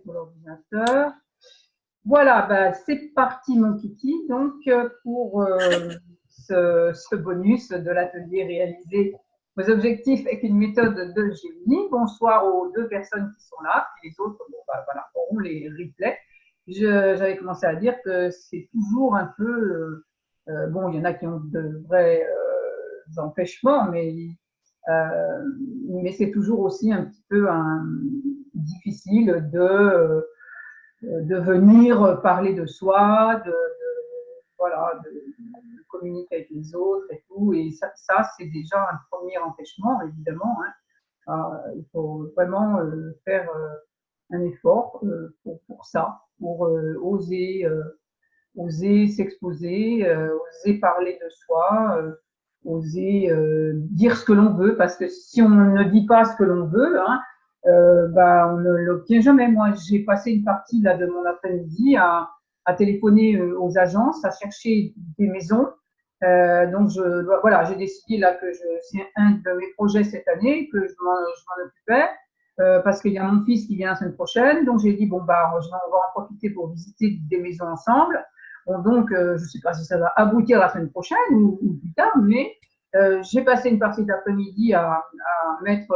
sur l'ordinateur. Voilà, bah, c'est parti mon kiki. Donc, pour ce bonus de l'atelier réalisé vos objectifs avec une méthode de Gemini. Bonsoir aux 2 personnes qui sont là, puis les autres, bon, bah, voilà, auront les replays. J'avais commencé à dire que c'est toujours un peu, bon, il y en a qui ont de vrais empêchements, mais c'est toujours aussi un petit peu difficile de venir parler de soi, voilà, de communiquer avec les autres et tout. Et ça c'est déjà un premier empêchement, évidemment. Hein. Il faut vraiment faire un effort pour ça, pour oser s'exposer, oser parler de soi, oser dire ce que l'on veut, parce que si on ne dit pas ce que l'on veut, hein, bah, on ne l'obtient jamais. Moi, j'ai passé une partie là, de mon après-midi à téléphoner aux agences, à chercher des maisons. Donc, voilà, j'ai décidé là que c'est un de mes projets cette année, que je m'en occupais. Parce qu'il y a mon fils qui vient la semaine prochaine, donc j'ai dit bon bah on va en profiter pour visiter des maisons ensemble. Bon, donc je ne sais pas si ça va aboutir la semaine prochaine ou plus tard, mais j'ai passé une partie de l'après-midi à mettre,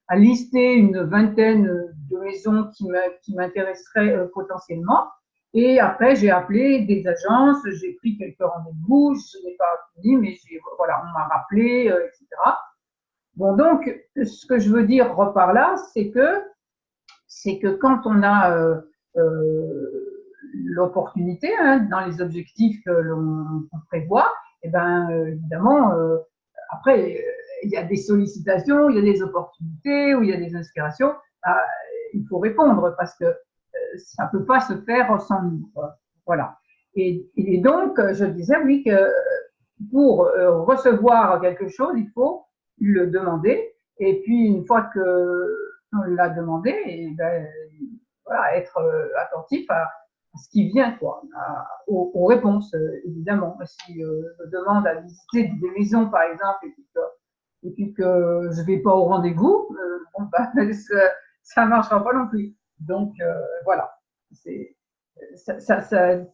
à lister une vingtaine de maisons qui m'intéresseraient potentiellement. Et après, j'ai appelé des agences, j'ai pris quelques rendez-vous, je n'ai pas fini, mais voilà, on m'a rappelé, etc. Bon, donc, ce que je veux dire par là, c'est que quand on a l'opportunité, hein, dans les objectifs que l'on prévoit, et ben évidemment, après, il y a des sollicitations, il y a des opportunités, ou il y a des inspirations, il faut répondre parce que ça peut pas se faire sans nous. Voilà. Et donc, je disais, oui, que pour recevoir quelque chose, il faut le demander. Et puis, une fois qu'on l'a demandé, et ben, voilà, être attentif à ce qui vient, quoi, aux réponses, évidemment. Si je demande à visiter des maisons, par exemple, et puis que je vais pas au rendez-vous, bon, ben, ça marchera pas non plus. Donc, voilà. C'est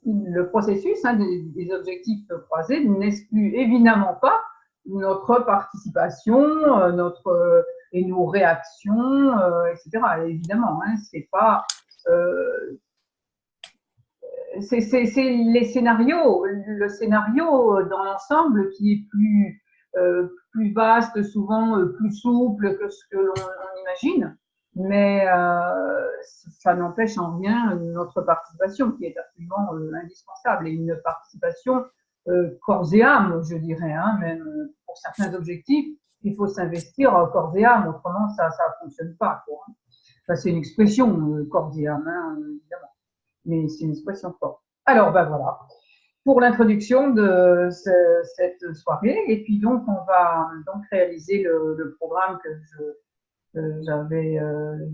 le processus, hein, des objectifs croisés n'exclut évidemment pas notre participation, et nos réactions, etc. Évidemment, hein, c'est pas c'est les scénarios, le scénario dans l'ensemble qui est plus vaste, souvent plus souple que ce que l'on imagine, mais ça n'empêche en rien notre participation qui est absolument indispensable, et une participation corps et âme, je dirais, hein, même pour certains objectifs, il faut s'investir corps et âme, autrement ça ne fonctionne pas, quoi. Enfin, c'est une expression corps et âme, hein, évidemment, mais c'est une expression forte. Alors, ben voilà, pour l'introduction de cette soirée, et puis donc on va donc réaliser le programme que je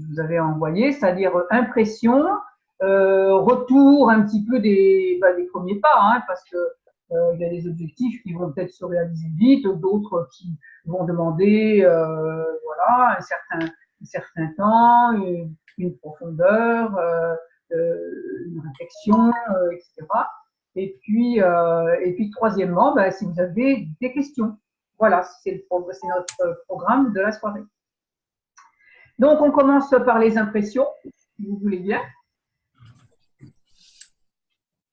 vous avais envoyé, c'est-à-dire impression, retour un petit peu des premiers pas, hein, parce que il y a des objectifs qui vont peut-être se réaliser vite, d'autres qui vont demander voilà, un certain temps, une profondeur, une réflexion, etc. Et puis troisièmement, ben, si vous avez des questions, voilà, c'est notre programme de la soirée. Donc, on commence par les impressions, si vous voulez bien.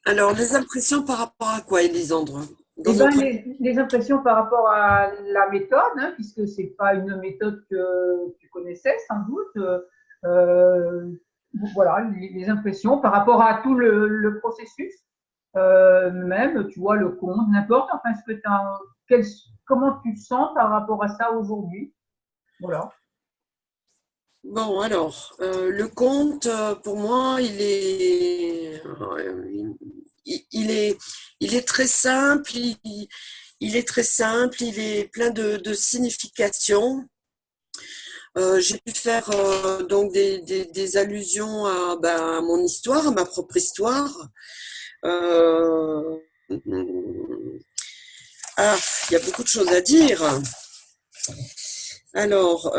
Alors, les impressions par rapport à quoi, Elisandre? Eh ben, les impressions par rapport à la méthode, hein, puisque ce n'est pas une méthode que tu connaissais sans doute. Voilà, les impressions par rapport à tout le processus, même, tu vois, le compte, n'importe, enfin, comment tu sens par rapport à ça aujourd'hui? Voilà. Bon, alors, le conte, pour moi, il est très simple, il est très simple, il est plein de significations. J'ai pu faire donc des allusions à mon histoire, à ma propre histoire. Il y a beaucoup de choses à dire. Alors,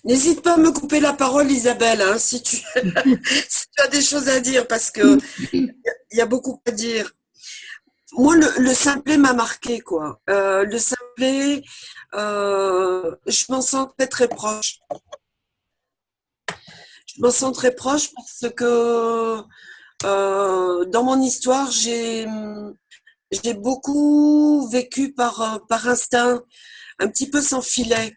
N'hésite pas à me couper la parole, Isabelle, hein, si tu, si tu as des choses à dire, parce que il y a beaucoup à dire. Moi, le simplet m'a marqué, quoi. Le simplet, je m'en sens très très proche. Je m'en sens très proche parce que dans mon histoire, j'ai beaucoup vécu par instinct, un petit peu sans filet.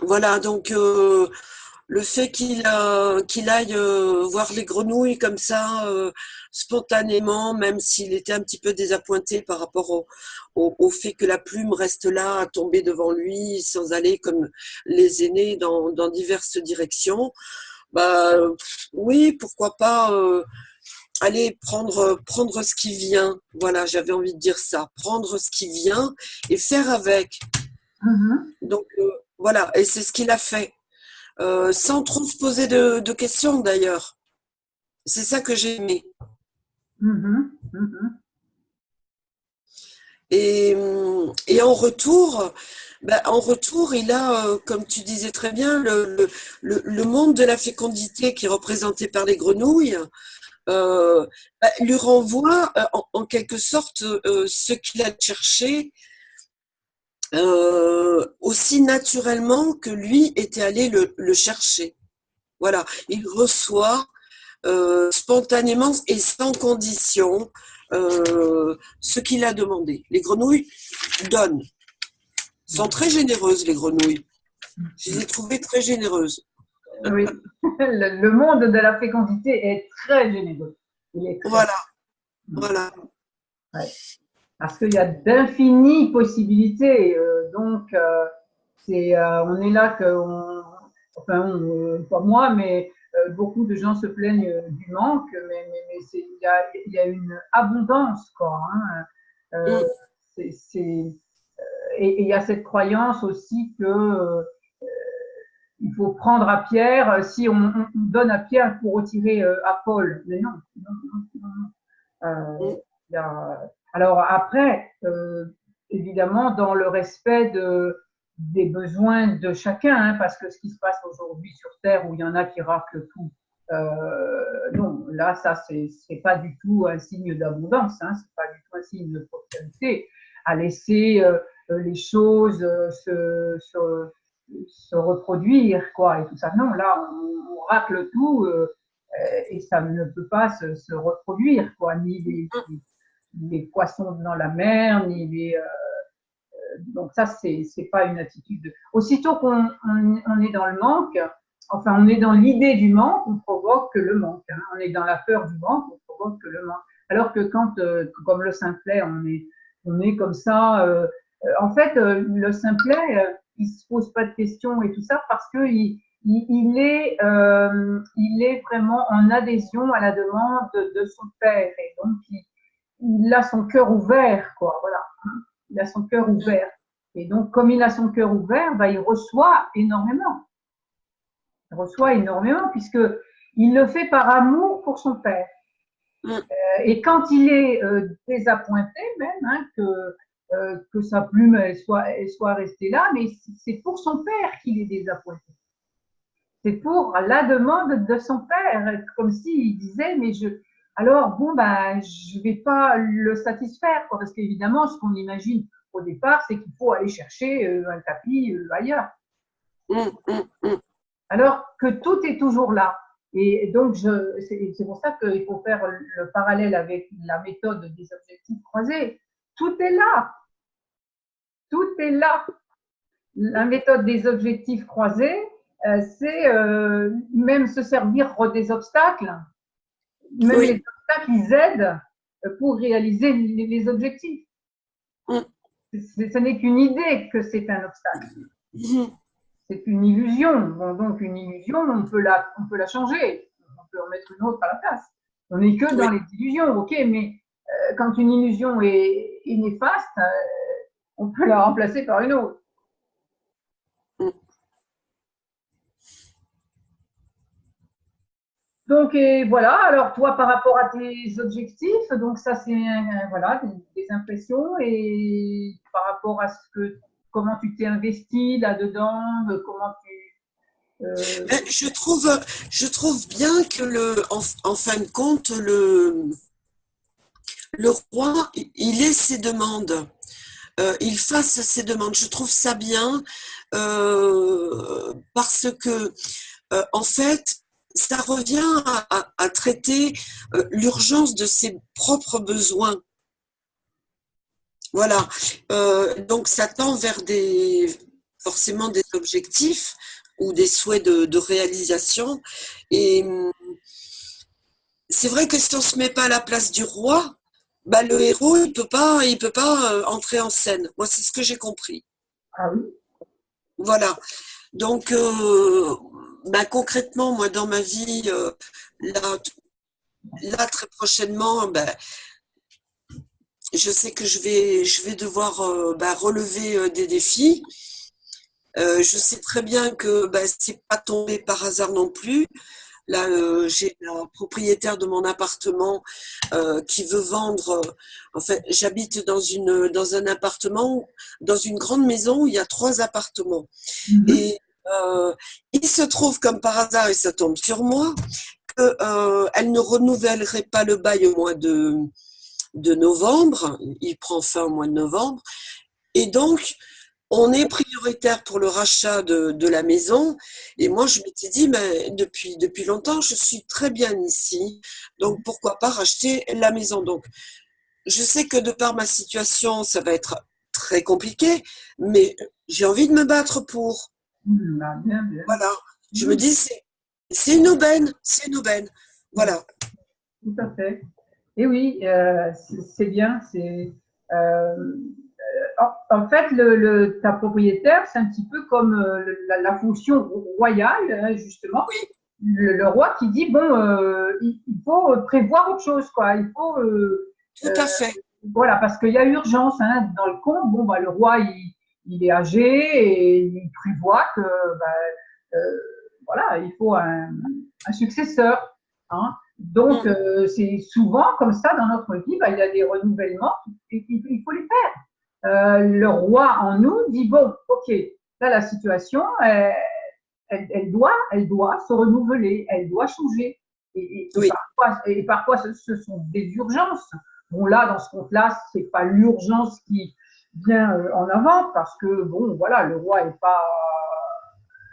Voilà, donc le fait qu'il aille voir les grenouilles comme ça, spontanément, même s'il était un petit peu désappointé par rapport au fait que la plume reste là, à tomber devant lui, sans aller comme les aînés dans diverses directions, bah oui, pourquoi pas aller prendre ce qui vient. Voilà, j'avais envie de dire ça, prendre ce qui vient et faire avec. Mhm, Donc voilà, et c'est ce qu'il a fait. Sans trop se poser de questions d'ailleurs. C'est ça que j'ai aimé. mhm, mhm. Et en retour, il a, comme tu disais très bien, le monde de la fécondité qui est représenté par les grenouilles, lui renvoie en quelque sorte ce qu'il a cherché aussi naturellement que lui était allé le chercher. Voilà, il reçoit spontanément et sans condition ce qu'il a demandé. Les grenouilles donnent, sont très généreuses, les grenouilles. Je les ai trouvées très généreuses. Oui, le monde de la fécondité est très généreux. Il est très. Voilà, voilà. Ouais. Parce qu'il y a d'infinies possibilités. Donc, on est là que, enfin, pas moi, mais beaucoup de gens se plaignent du manque, mais il y a une abondance, quoi. Hein. Mm, C'est, c'est, et il y a cette croyance aussi que il faut prendre à Pierre. Si on donne à Pierre pour retirer à Paul, mais non, non, non, non. mm, Il y a... Alors après, évidemment, dans le respect des besoins de chacun, hein, parce que ce qui se passe aujourd'hui sur Terre, où il y en a qui raclent tout, non, là, ça, c'est pas du tout un signe d'abondance, hein, c'est pas du tout un signe de prospérité. À laisser les choses se reproduire, quoi, et tout ça. Non, là, on racle tout. Et ça ne peut pas se reproduire, quoi, ni les poissons dans la mer, ni les. Donc ça, c'est pas une attitude. Aussitôt qu'on est dans le manque, enfin, on est dans l'idée du manque, on provoque le manque. Hein. On est dans la peur du manque, on provoque le manque. Alors que quand, comme le simplet, on est comme ça. En fait, le simplet, il se pose pas de questions et tout ça parce que il est vraiment en adhésion à la demande de son père et donc il a son cœur ouvert, quoi. Voilà, il a son cœur ouvert. Et donc, comme il a son cœur ouvert, bah, il reçoit énormément. Il reçoit énormément puisque il le fait par amour pour son père. mm. Et quand il est désappointé, même que sa plume elle soit restée là, mais c'est pour son père qu'il est désappointé. C'est pour la demande de son père, comme s'il disait, mais alors bon, bah, je vais pas le satisfaire, quoi, parce qu'évidemment, ce qu'on imagine au départ, c'est qu'il faut aller chercher un tapis ailleurs. Mm, mm, mm. Alors que tout est toujours là. Et donc, c'est pour ça qu'il faut faire le parallèle avec la méthode des objectifs croisés. Tout est là. Tout est là. La méthode des objectifs croisés, c'est même se servir des obstacles. Même les Oui. obstacles, ils aident pour réaliser les objectifs. Mm, Ce n'est qu'une idée que c'est un obstacle. mm. C'est une illusion. Bon, donc, une illusion, on peut la changer. On peut en mettre une autre à la place. On n'est que dans Oui. les illusions, ok, mais quand une illusion est néfaste, on peut la remplacer par une autre. Mm. Donc, et voilà. Alors, toi, par rapport à tes objectifs, donc ça, c'est voilà, des impressions et par rapport à comment tu t'es investi là-dedans, comment Euh, Ben, je trouve bien que en fin de compte, le roi, il ait ses demandes. Il fasse ses demandes. Je trouve ça bien parce que, en fait, ça revient à traiter l'urgence de ses propres besoins. Voilà. Donc, ça tend vers forcément des objectifs ou des souhaits de réalisation. Et c'est vrai que si on se met pas à la place du roi, bah, le héros, il peut pas entrer en scène. Moi, c'est ce que j'ai compris. ah oui, Voilà. Donc, bah, concrètement, moi, dans ma vie, là, là, très prochainement, bah, je sais que je vais devoir bah, relever des défis. Je sais très bien que bah, c'est pas tombé par hasard non plus. Là, j'ai la propriétaire de mon appartement qui veut vendre. En fait, j'habite dans un appartement, dans une grande maison où il y a 3 appartements. mhm, Et il se trouve comme par hasard, et ça tombe sur moi, qu'elle ne renouvellerait pas le bail au mois de novembre. Il prend fin au mois de novembre. Et donc, on est prioritaire pour le rachat de la maison. Et moi, je m'étais dit, mais depuis longtemps, je suis très bien ici. Donc, pourquoi pas racheter la maison? Donc, je sais que de par ma situation, ça va être très compliqué, mais j'ai envie de me battre pour. bah, bien, bien. Voilà. Je me Oui, dis, c'est une aubaine, c'est une aubaine. oui, Voilà. tout à fait. Et oui, c'est bien. En fait, ta propriétaire, c'est un petit peu comme la fonction royale, hein, justement. Oui, Le roi qui dit, bon, il faut prévoir autre chose, quoi. Il faut, tout euh, à fait. voilà, parce qu'il y a urgence, hein, dans le conte. Bon, bah, le roi, il est âgé et il prévoit que, bah, euh, voilà, il faut un successeur, hein. Donc, Mm. c'est souvent comme ça dans notre vie, bah, il y a des renouvellements, il faut les faire. Le roi en nous dit, bon, ok, là, la situation, elle doit se renouveler, elle doit changer. Oui, Et parfois ce sont des urgences. Bon, là, dans ce compte-là, c'est pas l'urgence qui vient en avant, parce que, bon, voilà, le roi n'est pas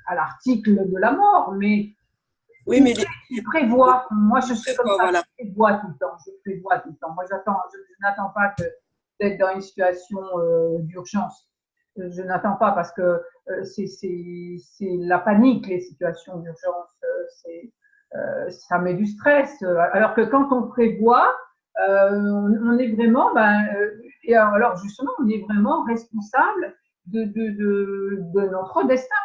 à l'article de la mort, mais oui, il, mais il prévoit. Moi, je suis comme ça, voilà. je prévois tout le temps. Je prévois tout le temps. Moi, je n'attends pas d'être dans une situation d'urgence. Je n'attends pas parce que c'est la panique, les situations d'urgence. Ça met du stress. Alors que quand on prévoit, on est vraiment, et alors justement, on est vraiment responsable de notre destin,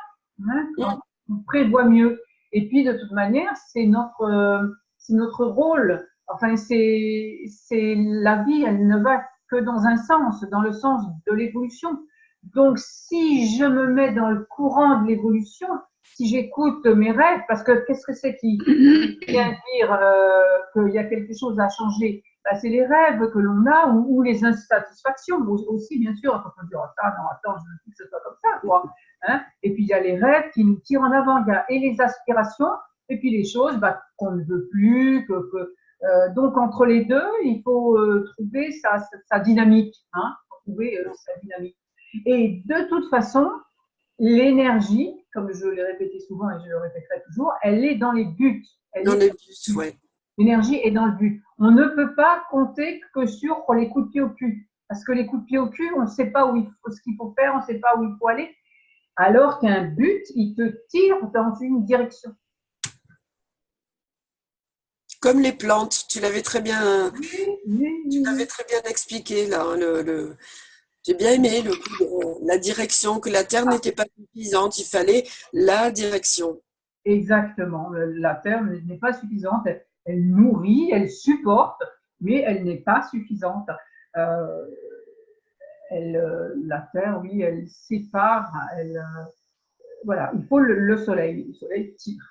hein, quand Mm. on prévoit mieux. Et puis, de toute manière, c'est notre rôle. Enfin, c'est la vie, elle ne va que dans un sens, dans le sens de l'évolution. Donc, si je me mets dans le courant de l'évolution, si j'écoute mes rêves, parce que qu'est-ce que c'est qui vient dire qu'il y a quelque chose à changer? Ben, c'est les rêves que l'on a ou les insatisfactions aussi, bien sûr. Quand on dit, oh, ça, non, attends, je veux plus que ce soit comme ça, quoi. Hein. Et puis, il y a les rêves qui nous tirent en avant. Il y a et les aspirations, et puis les choses qu'on ne veut plus. Donc, entre les deux, il faut trouver sa dynamique. Hein, trouver sa dynamique. Et de toute façon, l'énergie, comme je l'ai répété souvent et je le répéterai toujours, elle est dans les buts. Elle Dans est les bus, ouais. L'énergie est dans le but. On ne peut pas compter que sur les coups de pied au cul. Parce que les coups de pied au cul, on ne sait pas ce qu'il faut faire, on ne sait pas où il faut aller. Alors qu'un but, il te tire dans une direction. Comme les plantes, Oui, oui, tu oui, l'avais oui. très bien expliqué là. J'ai bien aimé la direction, que la terre n'était pas suffisante, il fallait la direction. Exactement. La terre n'est pas suffisante. Elle nourrit, elle supporte, mais elle n'est pas suffisante. Euh, la terre, oui, elle sépare. Voilà, il faut le soleil. Le soleil tire.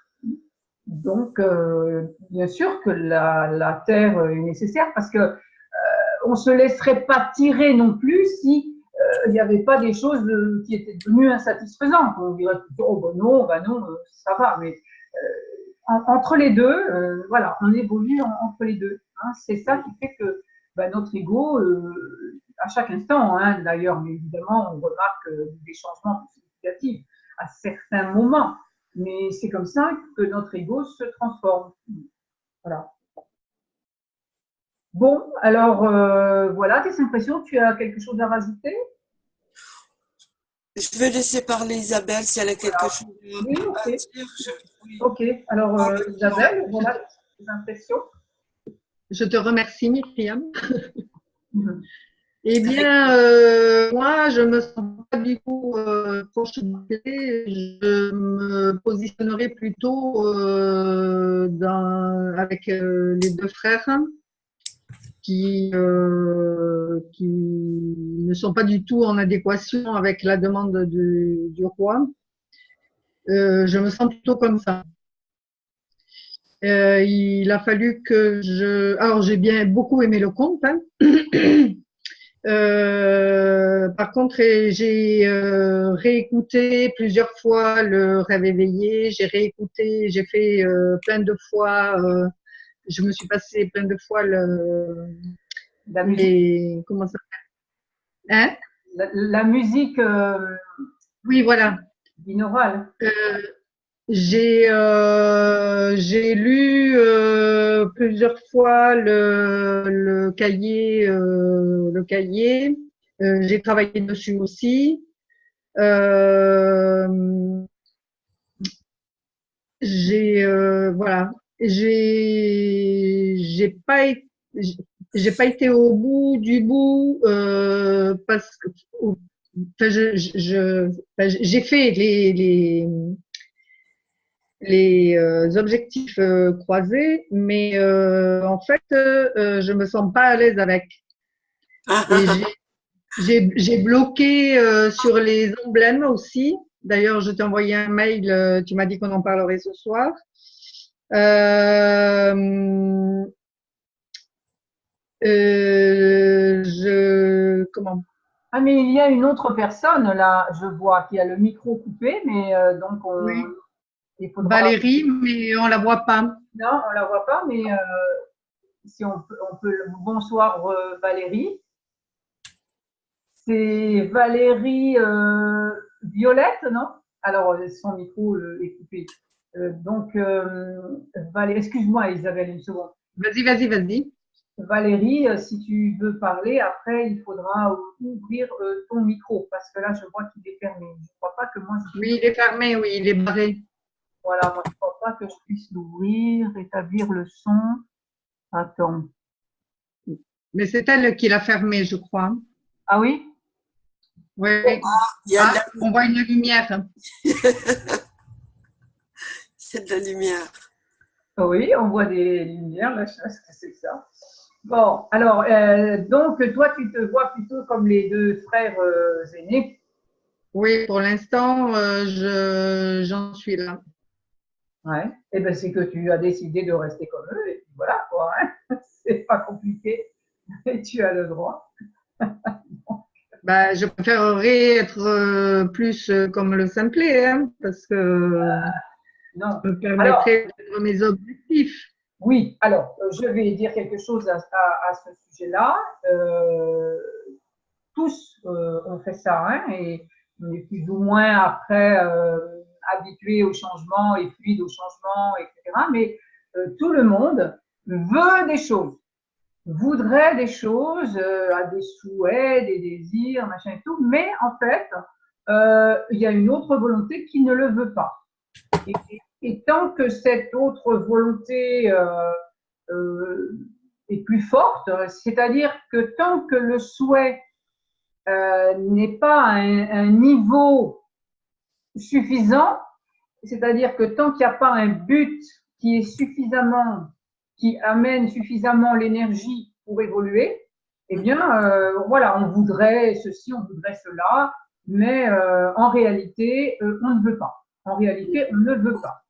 Donc, bien sûr que la terre est nécessaire parce que on se laisserait pas tirer non plus si il n'y avait pas des choses qui étaient devenues insatisfaisantes. On dirait oh ben non, ça va. Mais entre les deux, voilà, on évolue entre les deux. Hein. C'est ça qui fait que notre ego, à chaque instant, hein, d'ailleurs, mais évidemment, on remarque des changements significatifs à certains moments. Mais c'est comme ça que notre ego se transforme. Voilà. Bon, alors voilà, tes impressions, tu as quelque chose à rajouter? Je vais laisser parler Isabelle si elle a quelque chose Oui, à ok. dire. Oui. Ok, alors Isabelle, voilà tes impressions. Je te remercie, Myriam. Eh Avec- bien, moi, je me sens pas du tout proche de télé. Je me positionnerai plutôt avec les deux frères qui ne sont pas du tout en adéquation avec la demande du roi. Je me sens plutôt comme ça. Il a fallu que alors j'ai bien beaucoup aimé le conte, hein. Par contre, j'ai réécouté plusieurs fois Le Rêve éveillé. J'ai réécouté, j'ai fait plein de fois. Je me suis passé plein de fois La musique, comment ça s'appelle? Hein? la musique Oui, voilà. binaurale. J'ai lu plusieurs fois le cahier. J'ai travaillé dessus aussi. Euh, voilà. J'ai pas été au bout du bout parce que enfin, j'ai fait les objectifs croisés, mais en fait, je me sens pas à l'aise avec. Et j'ai bloqué sur les emblèmes aussi. D'ailleurs, je t'ai envoyé un mail, tu m'as dit qu'on en parlerait ce soir. Comment? Ah, mais il y a une autre personne là, je vois, qui a le micro coupé, mais donc Oui, il faudra. Valérie, mais on la voit pas. Non, on la voit pas, mais si on peut. Bonsoir Valérie. C'est Valérie Violette, non? Alors son micro est coupé. Donc Valérie, excuse-moi Isabelle une seconde. Vas-y. Valérie, si tu veux parler, après il faudra ouvrir ton micro parce que là je vois qu'il est fermé. Je ne crois pas que moi je puisse. Oui, il est fermé, oui, il est barré. Voilà, moi je ne crois pas que je puisse l'ouvrir, rétablir le son. Attends. Mais c'est elle qui l'a fermé, je crois. Ah oui? Oui. Il y a de on voit une lumière. la lumière. Oui, on voit des lumières, là, je sais pas ce que c'est que ça. Bon, alors, donc, toi, tu te vois plutôt comme les deux frères aînés. Oui, pour l'instant, j'en suis là. Ouais. Eh bien, c'est que tu as décidé de rester comme eux, et puis voilà, quoi. Hein. C'est pas compliqué, et tu as le droit. Bah, je préférerais être plus comme le simplet, hein, parce que Non. ça me Alors, permettrait d'atteindre mes objectifs. oui, alors, je vais dire quelque chose à ce sujet-là. Tous ont fait ça, hein, et on est plus ou moins après habitué au changement et fluide au changement, etc. Mais tout le monde veut des choses, voudrait des choses, a des souhaits, des désirs, machin et tout, mais en fait, il y a une autre volonté qui ne le veut pas. Et tant que cette autre volonté est plus forte, c'est-à-dire que tant que le souhait n'est pas à un niveau suffisant, c'est-à-dire que tant qu'il n'y a pas un but qui est suffisamment, qui amène suffisamment l'énergie pour évoluer, eh bien, voilà, on voudrait ceci, on voudrait cela, mais en réalité, on ne veut pas. En réalité, on ne veut pas.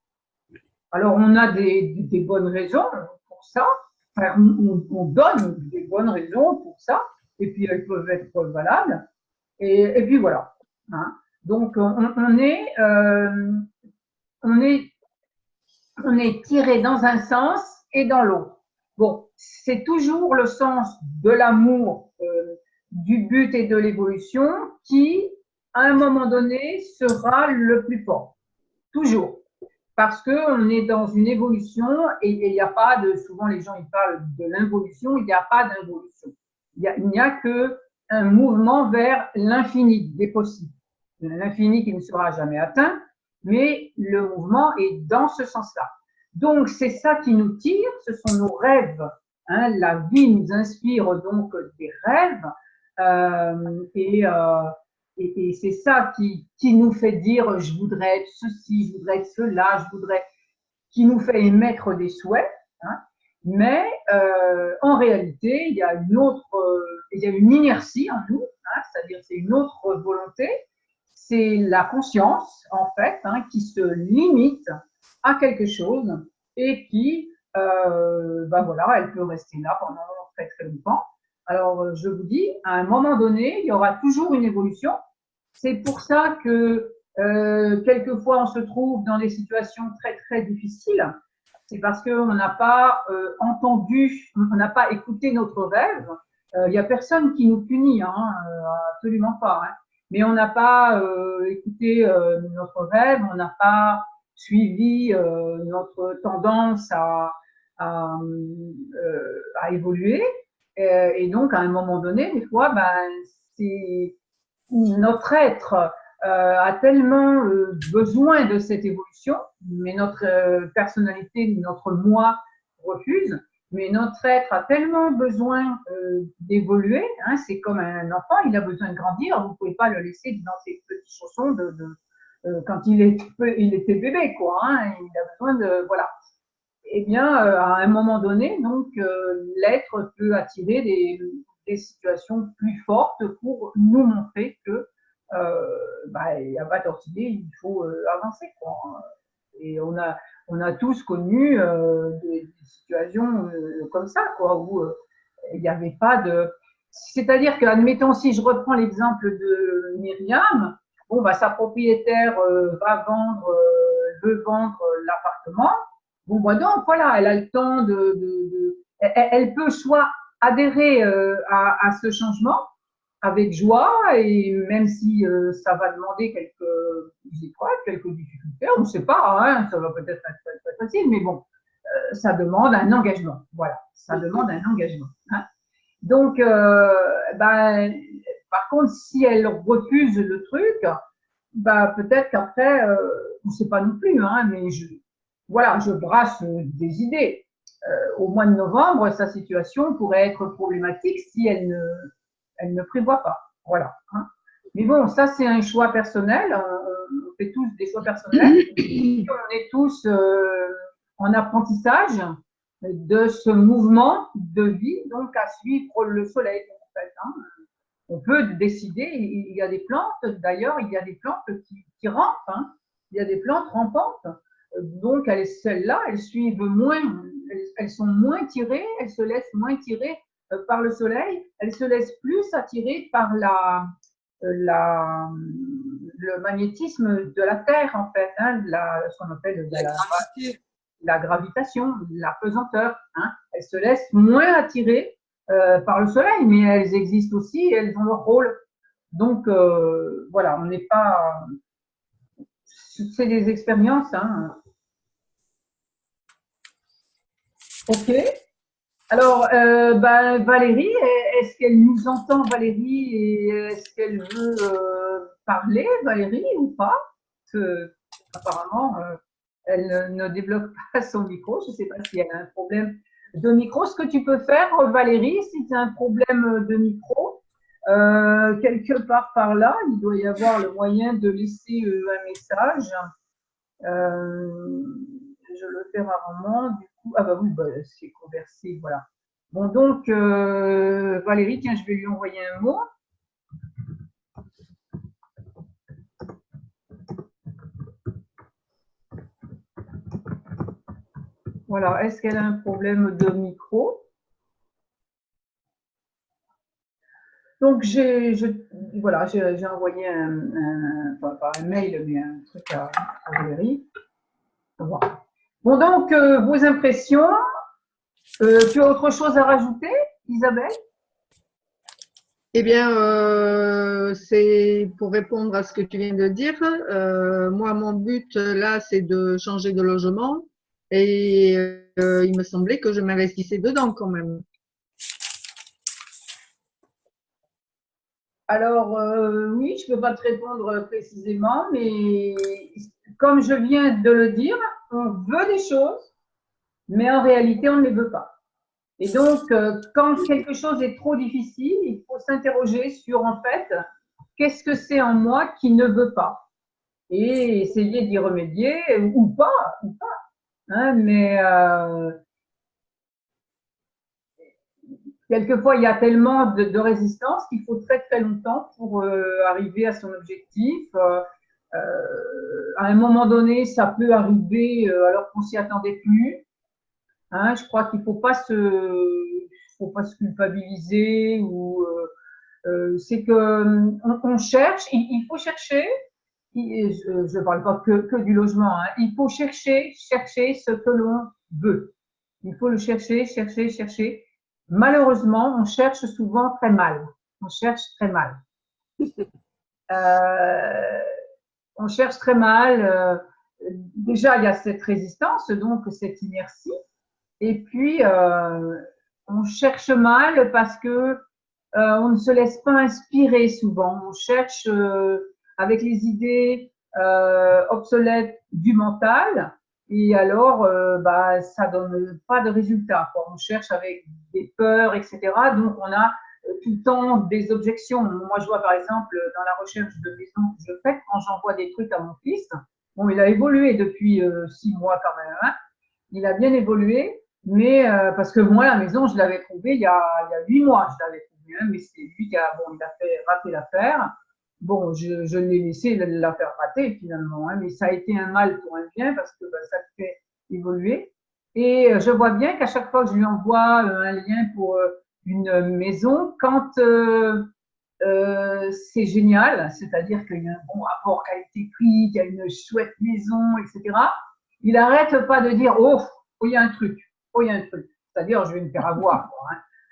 Alors, on a des bonnes raisons pour ça. Enfin, on donne des bonnes raisons pour ça, et puis elles peuvent être valables. Et puis voilà. Hein. Donc, on est tiré dans un sens et dans l'autre. Bon, c'est toujours le sens de l'amour, du but et de l'évolution qui, à un moment donné, sera le plus fort. Toujours. Parce qu'on est dans une évolution et il n'y a pas de, souvent les gens ils parlent de l'involution, il n'y a pas d'involution. Il n'y a que un mouvement vers l'infini des possibles. L'infini qui ne sera jamais atteint, mais le mouvement est dans ce sens-là. Donc, c'est ça qui nous tire, ce sont nos rêves. Hein, la vie nous inspire donc des rêves et c'est ça qui nous fait dire je voudrais être ceci, je voudrais être cela, je voudrais, qui nous fait émettre des souhaits. Hein, mais en réalité, il y a une inertie en nous, hein, c'est-à-dire c'est une autre volonté, c'est la conscience en fait hein, qui se limite à quelque chose et qui, voilà, elle peut rester là pendant très très longtemps. Alors, je vous dis, à un moment donné, il y aura toujours une évolution. C'est pour ça que quelquefois on se trouve dans des situations très très difficiles. C'est parce qu'on n'a pas entendu, on n'a pas écouté notre rêve. Il n'y a personne qui nous punit, hein, absolument pas. Hein. Mais on n'a pas écouté notre rêve, on n'a pas suivi notre tendance à évoluer. Et donc, à un moment donné, des fois, c'est notre être a tellement besoin de cette évolution, mais notre personnalité, notre moi refuse, mais notre être a tellement besoin d'évoluer, hein, c'est comme un enfant, il a besoin de grandir, vous ne pouvez pas le laisser dans ses petits chaussons quand il était bébé, quoi, hein, il a besoin de, voilà. Eh bien, à un moment donné, donc, l'être peut attirer des situations plus fortes pour nous montrer que il n'y a pas d'orchidée, il faut avancer, quoi. Et on a tous connu des situations comme ça, quoi, où il n'y avait pas de. C'est-à-dire que, admettons, si je reprends l'exemple de Myriam, bon, sa propriétaire veut vendre l'appartement. Bon, donc, voilà, elle a le temps elle peut soit adhérer à ce changement avec joie, et même si ça va demander quelques épreuves, quelques difficultés, on ne sait pas, hein, ça va peut-être être très facile, mais bon, ça demande un engagement. Voilà, ça demande un engagement. Hein. Donc, par contre, si elle refuse le truc, peut-être qu'après, on ne sait pas non plus, hein, mais je brasse des idées. Au mois de novembre, sa situation pourrait être problématique si elle ne prévoit pas. Voilà. Hein. Mais bon, ça, c'est un choix personnel. On fait tous des choix personnels. On est tous en apprentissage de ce mouvement de vie, donc à suivre le soleil, en fait. Hein. On peut décider, il y a des plantes, d'ailleurs, il y a des plantes qui rampent. Hein. Il y a des plantes rampantes. Donc, celles-là, elles suivent moins, elles sont moins tirées, elles se laissent moins tirer par le soleil, elles se laissent plus attirer par le magnétisme de la Terre, en fait, hein, ce qu'on appelle la gravitation, la pesanteur. Hein. Elles se laissent moins attirer par le soleil, mais elles existent aussi et elles ont leur rôle. Donc, voilà, on n'est pas. C'est des expériences. Hein. Ok. Alors, Valérie, est-ce qu'elle nous entend, Valérie, et est-ce qu'elle veut parler, Valérie, ou pas? Apparemment, elle ne développe pas son micro. Je ne sais pas si elle a un problème de micro. Ce que tu peux faire, Valérie, si tu as un problème de micro, quelque part par là, il doit y avoir le moyen de laisser un message. Je le fais rarement, du coup. Ah oui, c'est conversé, voilà. Bon, donc, Valérie, tiens, je vais lui envoyer un mot. Voilà, est-ce qu'elle a un problème de micro? Donc, je voilà, j'ai envoyé enfin, pas un mail, mais un truc à Valérie. Voilà. Bon, donc, vos impressions. Tu as autre chose à rajouter, Isabelle? Eh bien, c'est pour répondre à ce que tu viens de dire. Moi, mon but là, c'est de changer de logement et il me semblait que je m'investissais dedans quand même. Alors, oui, je ne peux pas te répondre précisément, mais comme je viens de le dire, on veut des choses, mais en réalité, on ne les veut pas. Et donc, quand quelque chose est trop difficile, il faut s'interroger sur, en fait, qu'est-ce que c'est en moi qui ne veut pas? Et essayer d'y remédier, ou pas, hein, mais quelquefois, il y a tellement de résistance qu'il faut très très longtemps pour arriver à son objectif. À un moment donné, ça peut arriver alors qu'on s'y attendait plus. Hein, je crois qu'il faut pas se culpabiliser ou c'est que on cherche, il faut chercher. Je ne parle pas que du logement. Hein, il faut chercher ce que l'on veut. Il faut le chercher, chercher, chercher. Malheureusement, on cherche souvent très mal. On cherche très mal. Euh, on cherche très mal. Déjà, il y a cette résistance, donc cette inertie. Et puis, on cherche mal parce que on ne se laisse pas inspirer souvent. On cherche avec les idées obsolètes du mental et alors bah, ça donne pas de résultat, quoi. On cherche avec des peurs, etc. Donc on a tout le temps des objections. Moi je vois par exemple dans la recherche de maison que je fais, quand j'envoie des trucs à mon fils, bon il a évolué depuis 6 mois quand même, hein. Il a bien évolué, mais parce que moi la maison je l'avais trouvée il y a 8 mois, je l'avais trouvée, hein, mais c'est lui qui a, bon, il a fait rater l'affaire. Bon, je l'ai laissé la faire rater finalement, hein, mais ça a été un mal pour un bien parce que ben, ça te fait évoluer. Et je vois bien qu'à chaque fois que je lui envoie un lien pour une maison, quand c'est génial, c'est-à-dire qu'il y a un bon rapport qualité-prix, qu'il y a une chouette maison, etc. Il n'arrête pas de dire oh, il y a un truc, oh, il y a un truc. C'est-à-dire, je vais me faire avoir. Quoi,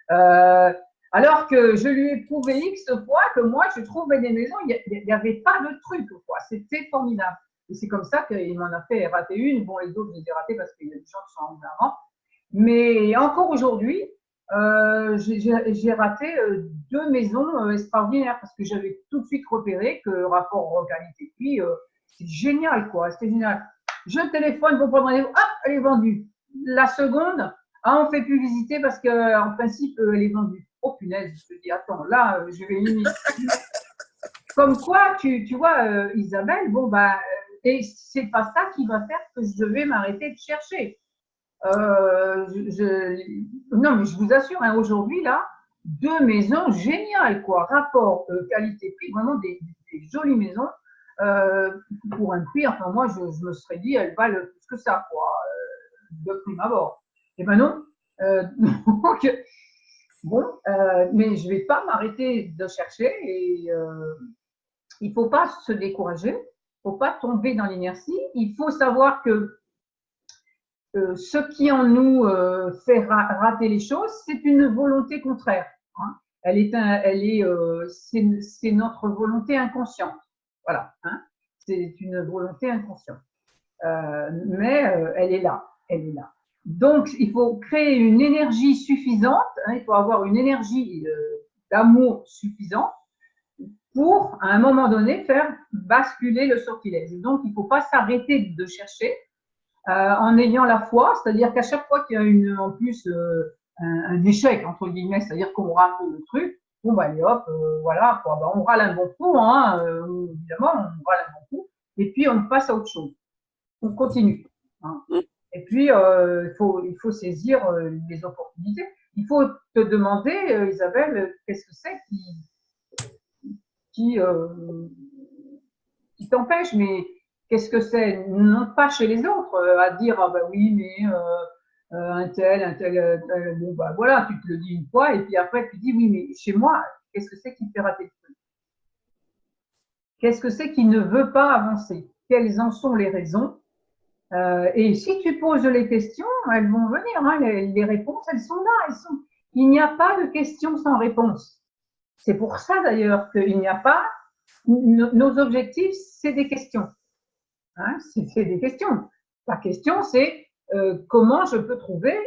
hein. Alors que je lui ai prouvé X fois que moi, je trouvais des maisons, il n'y avait pas de truc. C'était formidable. Et c'est comme ça qu'il m'en a fait rater une. Bon, les autres, je les ai ratés parce qu'il y a des gens qui sont en avant. Mais encore aujourd'hui, j'ai raté 2 maisons extraordinaires parce que j'avais tout de suite repéré que le rapport qualité-prix, c'est génial, quoi. C'était génial. Je téléphone pour prendre rendez-vous, hop, elle est vendue. La seconde, ah, on ne fait plus visiter parce qu'en principe, elle est vendue. Oh punaise, je te dis, attends, là, je vais limite. Comme quoi, tu vois, Isabelle, bon, bah, et c'est pas ça qui va faire que je vais m'arrêter de chercher. Non, mais je vous assure, hein, aujourd'hui, là, 2 maisons géniales, quoi. Rapport qualité-prix, vraiment des jolies maisons. Pour un prix, enfin, moi, je me serais dit, elles valent plus que ça, quoi, de prime abord. Et ben non. Donc, bon, mais je ne vais pas m'arrêter de chercher et il ne faut pas se décourager, il ne faut pas tomber dans l'inertie. Il faut savoir que ce qui en nous fait rater les choses, c'est une volonté contraire. Hein. C'est notre volonté inconsciente. Voilà. Hein. C'est une volonté inconsciente. Mais elle est là. Elle est là. Donc, il faut créer une énergie suffisante. Hein, il faut avoir une énergie d'amour suffisante pour, à un moment donné, faire basculer le sortilège. Donc, il ne faut pas s'arrêter de chercher. En ayant la foi, c'est-à-dire qu'à chaque fois qu'il y a en plus un échec entre guillemets, c'est-à-dire qu'on rate le truc, bon bah allez hop, voilà, quoi, bah, on râle un bon coup, hein, évidemment, on râle un bon coup, et puis on passe à autre chose, on continue. Hein. Et puis il faut saisir les opportunités. Il faut te demander, Isabelle, qu'est-ce que c'est qui t'empêche, mais qu'est-ce que c'est? Non pas chez les autres, à dire, ah ben oui, mais un tel, bon, bah voilà, tu te le dis une fois, et puis après, tu dis, oui, mais chez moi, qu'est-ce que c'est qui me fait rater le truc? Qu'est-ce que c'est qui ne veut pas avancer? Quelles en sont les raisons? Et si tu poses les questions, elles vont venir. Hein, les réponses, elles sont là. Il n'y a pas de questions sans réponse. C'est pour ça d'ailleurs qu'il n'y a pas. Nos objectifs, c'est des questions. Hein, c'est des questions. La question, c'est comment je peux trouver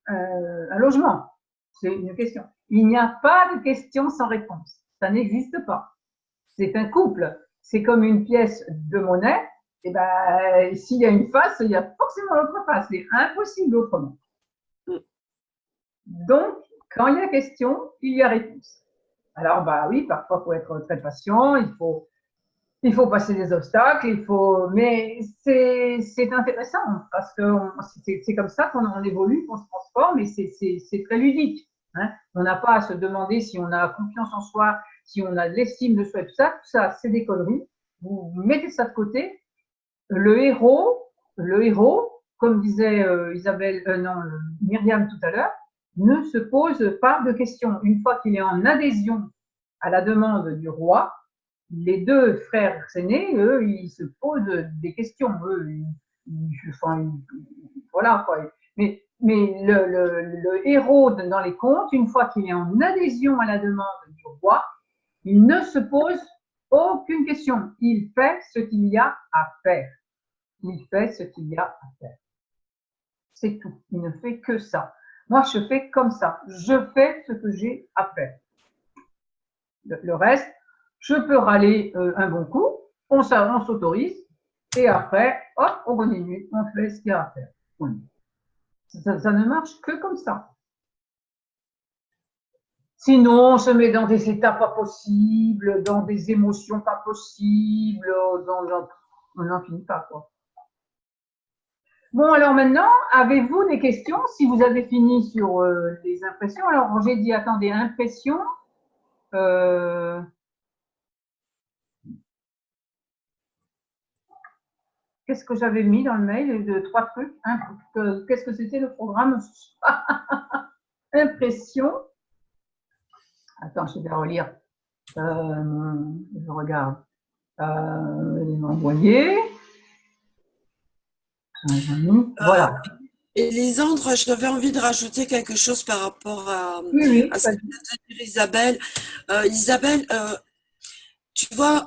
un logement. C'est une question. Il n'y a pas de question sans réponse. Ça n'existe pas. C'est un couple. C'est comme une pièce de monnaie. Et ben, s'il y a une face, il y a forcément l'autre face. C'est impossible autrement. Donc, quand il y a question, il y a réponse. Alors, bah oui, parfois, il faut être très patient, il faut passer des obstacles, mais c'est intéressant parce que c'est comme ça qu'on évolue, qu'on se transforme et c'est très ludique. Hein. On n'a pas à se demander si on a confiance en soi, si on a de l'estime de soi, tout ça, c'est des conneries. Vous mettez ça de côté. Le héros, comme disait Myriam tout à l'heure, ne se pose pas de questions. Une fois qu'il est en adhésion à la demande du roi, les deux frères aînés, eux, ils se posent des questions. Eux, voilà quoi. Mais le héros dans les contes, une fois qu'il est en adhésion à la demande du roi, il ne se pose aucune question. Il fait ce qu'il y a à faire. Il fait ce qu'il y a à faire. C'est tout. Il ne fait que ça. Moi, je fais comme ça. Je fais ce que j'ai à faire. Le reste, je peux râler un bon coup, on s'autorise, et après, hop, on continue, on fait ce qu'il y a à faire. Ça ne marche que comme ça. Sinon, on se met dans des états pas possibles, dans des émotions pas possibles, on n'en finit pas, quoi. Bon, alors maintenant, avez-vous des questions? Si vous avez fini sur les impressions, alors j'ai dit, attendez, impressions. Qu'est-ce que j'avais mis dans le mail? De 3 trucs. Qu'est-ce que c'était le programme? Impression. Attends, je vais relire. Je regarde. Envoyé. Voilà. Elisandre, j'avais envie de rajouter quelque chose par rapport à ce que vient de dire Isabelle. Isabelle, tu vois,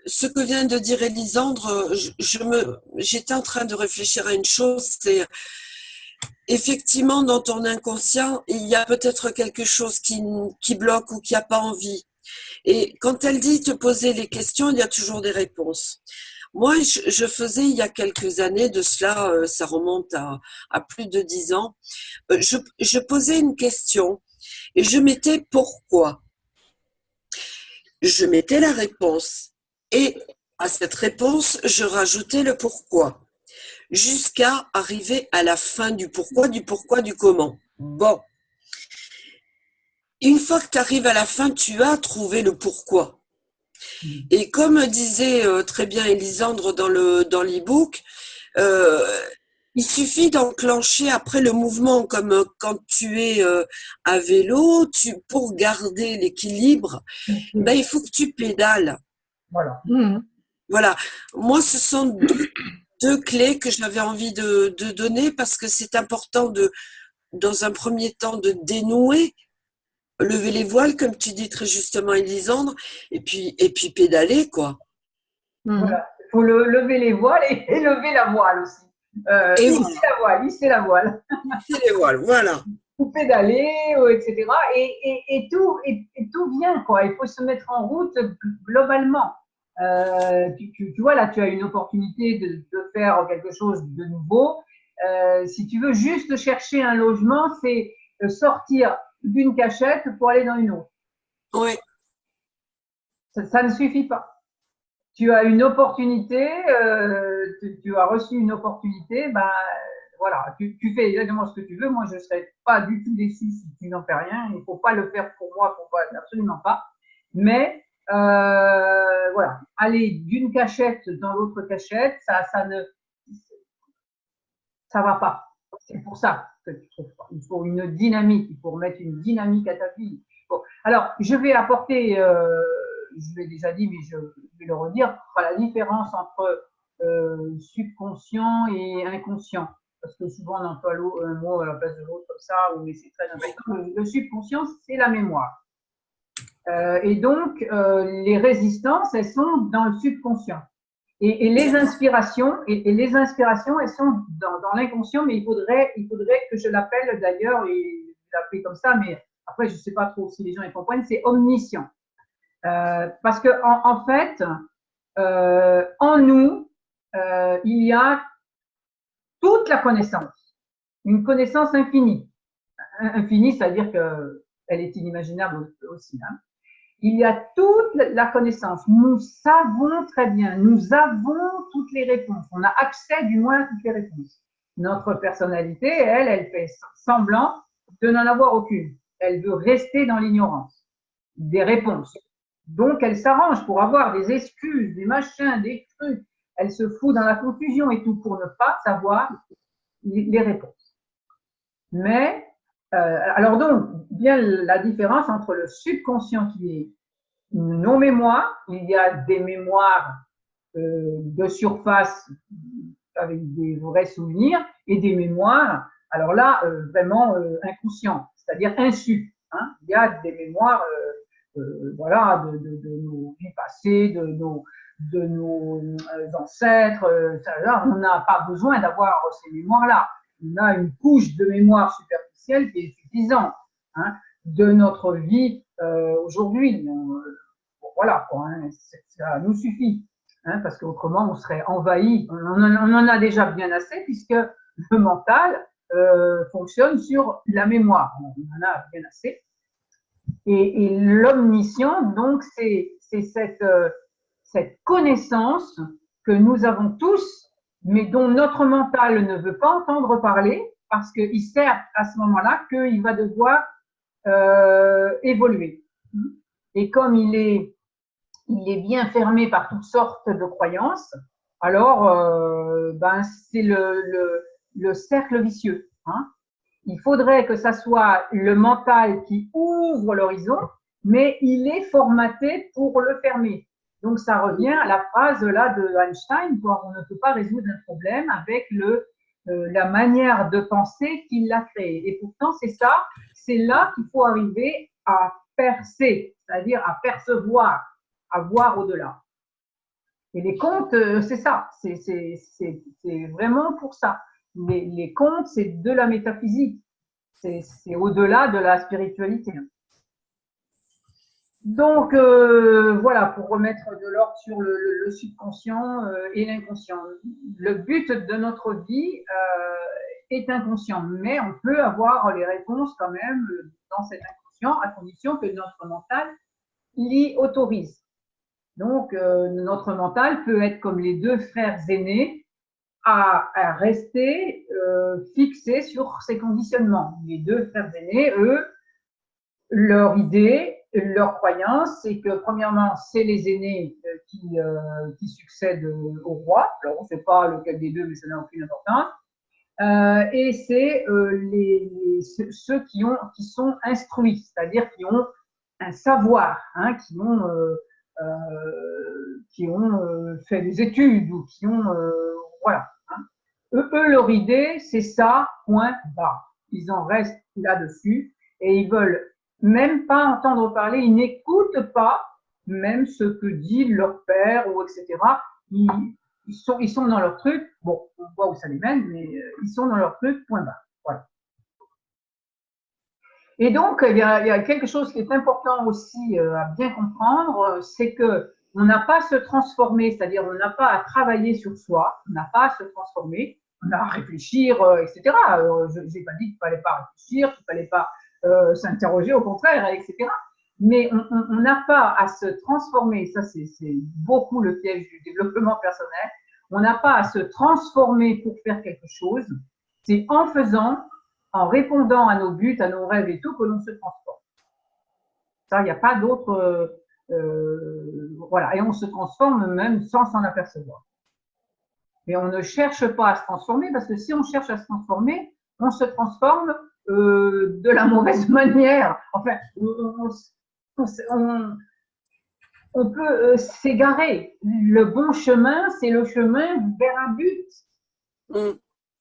ce que vient de dire Elisandre, j'étais en train de réfléchir à une chose, c'est effectivement dans ton inconscient, il y a peut-être quelque chose qui bloque ou qui n'a pas envie. Et quand elle dit te poser les questions, il y a toujours des réponses. Moi, je faisais il y a quelques années de cela, ça remonte à plus de 10 ans, je posais une question et je mettais pourquoi. Je mettais la réponse et à cette réponse, je rajoutais le pourquoi jusqu'à arriver à la fin du pourquoi, du comment. Bon. Une fois que tu arrives à la fin, tu as trouvé le pourquoi. Et comme disait très bien Elisandre dans l'e-book, il suffit d'enclencher après le mouvement, comme quand tu es à vélo, pour garder l'équilibre, ben, il faut que tu pédales. Voilà. Voilà. Moi, ce sont deux clés que j'avais envie de donner parce que c'est important dans un premier temps, de dénouer, lever les voiles, comme tu dis très justement, Elisandre, et puis pédaler, quoi. Voilà. Il faut lever les voiles et lever la voile aussi. Hisser la voile. Hisser les voiles, voilà. Ou pédaler, etc. Et tout vient, quoi. Il faut se mettre en route globalement. Tu vois, là, tu as une opportunité de faire quelque chose de nouveau. Si tu veux juste chercher un logement, c'est sortir d'une cachette pour aller dans une autre. Oui. Ça ne suffit pas. Tu as une opportunité, tu as reçu une opportunité, ben voilà, tu fais exactement ce que tu veux. Moi, je ne serais pas du tout déçue si tu n'en fais rien. Il ne faut pas le faire pour moi, absolument pas. Mais voilà, aller d'une cachette dans l'autre cachette, ça va pas. C'est pour ça que tu trouves pas. Il faut une dynamique, il faut remettre une dynamique à ta vie. Bon. Alors, je vais apporter je l'ai déjà dit, mais je vais le redire, la différence entre subconscient et inconscient. Parce que souvent on emploie un mot à la place de l'autre comme ça, mais c'est très important. Le subconscient, c'est la mémoire. Et donc, les résistances, elles sont dans le subconscient. Et les inspirations, les inspirations, elles sont dans l'inconscient, mais il faudrait que je l'appelle d'ailleurs, et je l'appelle comme ça, mais après, je ne sais pas trop si les gens y comprennent, c'est omniscient. Parce que en fait, en nous, il y a toute la connaissance, une connaissance infinie. Infinie, c'est-à-dire qu'elle est inimaginable aussi. Hein. Il y a toute la connaissance. Nous savons très bien, nous avons toutes les réponses. On a accès du moins à toutes les réponses. Notre personnalité, elle fait semblant de n'en avoir aucune. Elle veut rester dans l'ignorance des réponses. Donc, elle s'arrange pour avoir des excuses, des machins, des trucs. Elle se fout dans la confusion et tout pour ne pas savoir les réponses. Mais, alors donc, bien la différence entre le subconscient qui est nos mémoires, il y a des mémoires de surface avec des vrais souvenirs et des mémoires, alors là, vraiment inconscients, c'est-à-dire insu. Hein. Il y a des mémoires voilà, de nos vies passées, de nos ancêtres. Là, on n'a pas besoin d'avoir ces mémoires-là. On a une couche de mémoire superficielle qui est suffisante hein, de notre vie aujourd'hui. Voilà, quoi, hein, ça nous suffit, hein, parce qu'autrement on serait envahi. On en a déjà bien assez puisque le mental fonctionne sur la mémoire. On en a bien assez. Et l'omniscient, donc, c'est cette connaissance que nous avons tous, mais dont notre mental ne veut pas entendre parler, parce qu'il sert à ce moment-là qu'il va devoir évoluer. Et comme il est bien fermé par toutes sortes de croyances, alors ben, c'est le cercle vicieux. Hein. Il faudrait que ça soit le mental qui ouvre l'horizon, mais il est formaté pour le fermer. Donc ça revient à la phrase là de Einstein, quoi. On ne peut pas résoudre un problème avec la manière de penser qu'il l'a créé. Et pourtant c'est là qu'il faut arriver à percer, c'est-à-dire à percevoir, à voir au-delà. Et les contes, c'est ça, c'est vraiment pour ça. Les contes, c'est de la métaphysique, c'est au-delà de la spiritualité. Donc, voilà, pour remettre de l'ordre sur le subconscient et l'inconscient. Le but de notre vie est inconscient, mais on peut avoir les réponses quand même dans cet inconscient, à condition que notre mental l'y autorise. Donc, notre mental peut être comme les deux frères aînés à rester fixé sur ces conditionnements. Les deux frères aînés, eux, leur idée, leur croyance, c'est que premièrement, c'est les aînés qui succèdent au roi. Alors, on ne sait pas lequel des deux, mais ça n'a aucune importance. Et c'est ceux qui sont instruits, c'est-à-dire qui ont un savoir, hein, qui ont fait des études ou qui ont voilà. Hein. Eux, leur idée, c'est ça, point barre. Ils en restent là-dessus et ils veulent même pas entendre parler, ils n'écoutent pas même ce que dit leur père ou etc. Ils sont dans leur truc. Bon, on voit où ça les mène, mais ils sont dans leur truc, point barre. Voilà. Et donc, il y a quelque chose qui est important aussi à bien comprendre, c'est que on n'a pas à se transformer, c'est-à-dire on n'a pas à travailler sur soi, on n'a pas à se transformer, on a à réfléchir, etc. Je n'ai pas dit qu'il ne fallait pas réfléchir, qu'il ne fallait pas s'interroger, au contraire, etc. Mais on n'a pas à se transformer, ça c'est beaucoup le piège du développement personnel, on n'a pas à se transformer pour faire quelque chose, c'est en faisant, en répondant à nos buts, à nos rêves et tout, que l'on se transforme. Ça, il n'y a pas d'autre... voilà, et on se transforme même sans s'en apercevoir. Mais on ne cherche pas à se transformer, parce que si on cherche à se transformer, on se transforme de la mauvaise manière. Enfin, on peut s'égarer. Le bon chemin, c'est le chemin vers un but. Mm.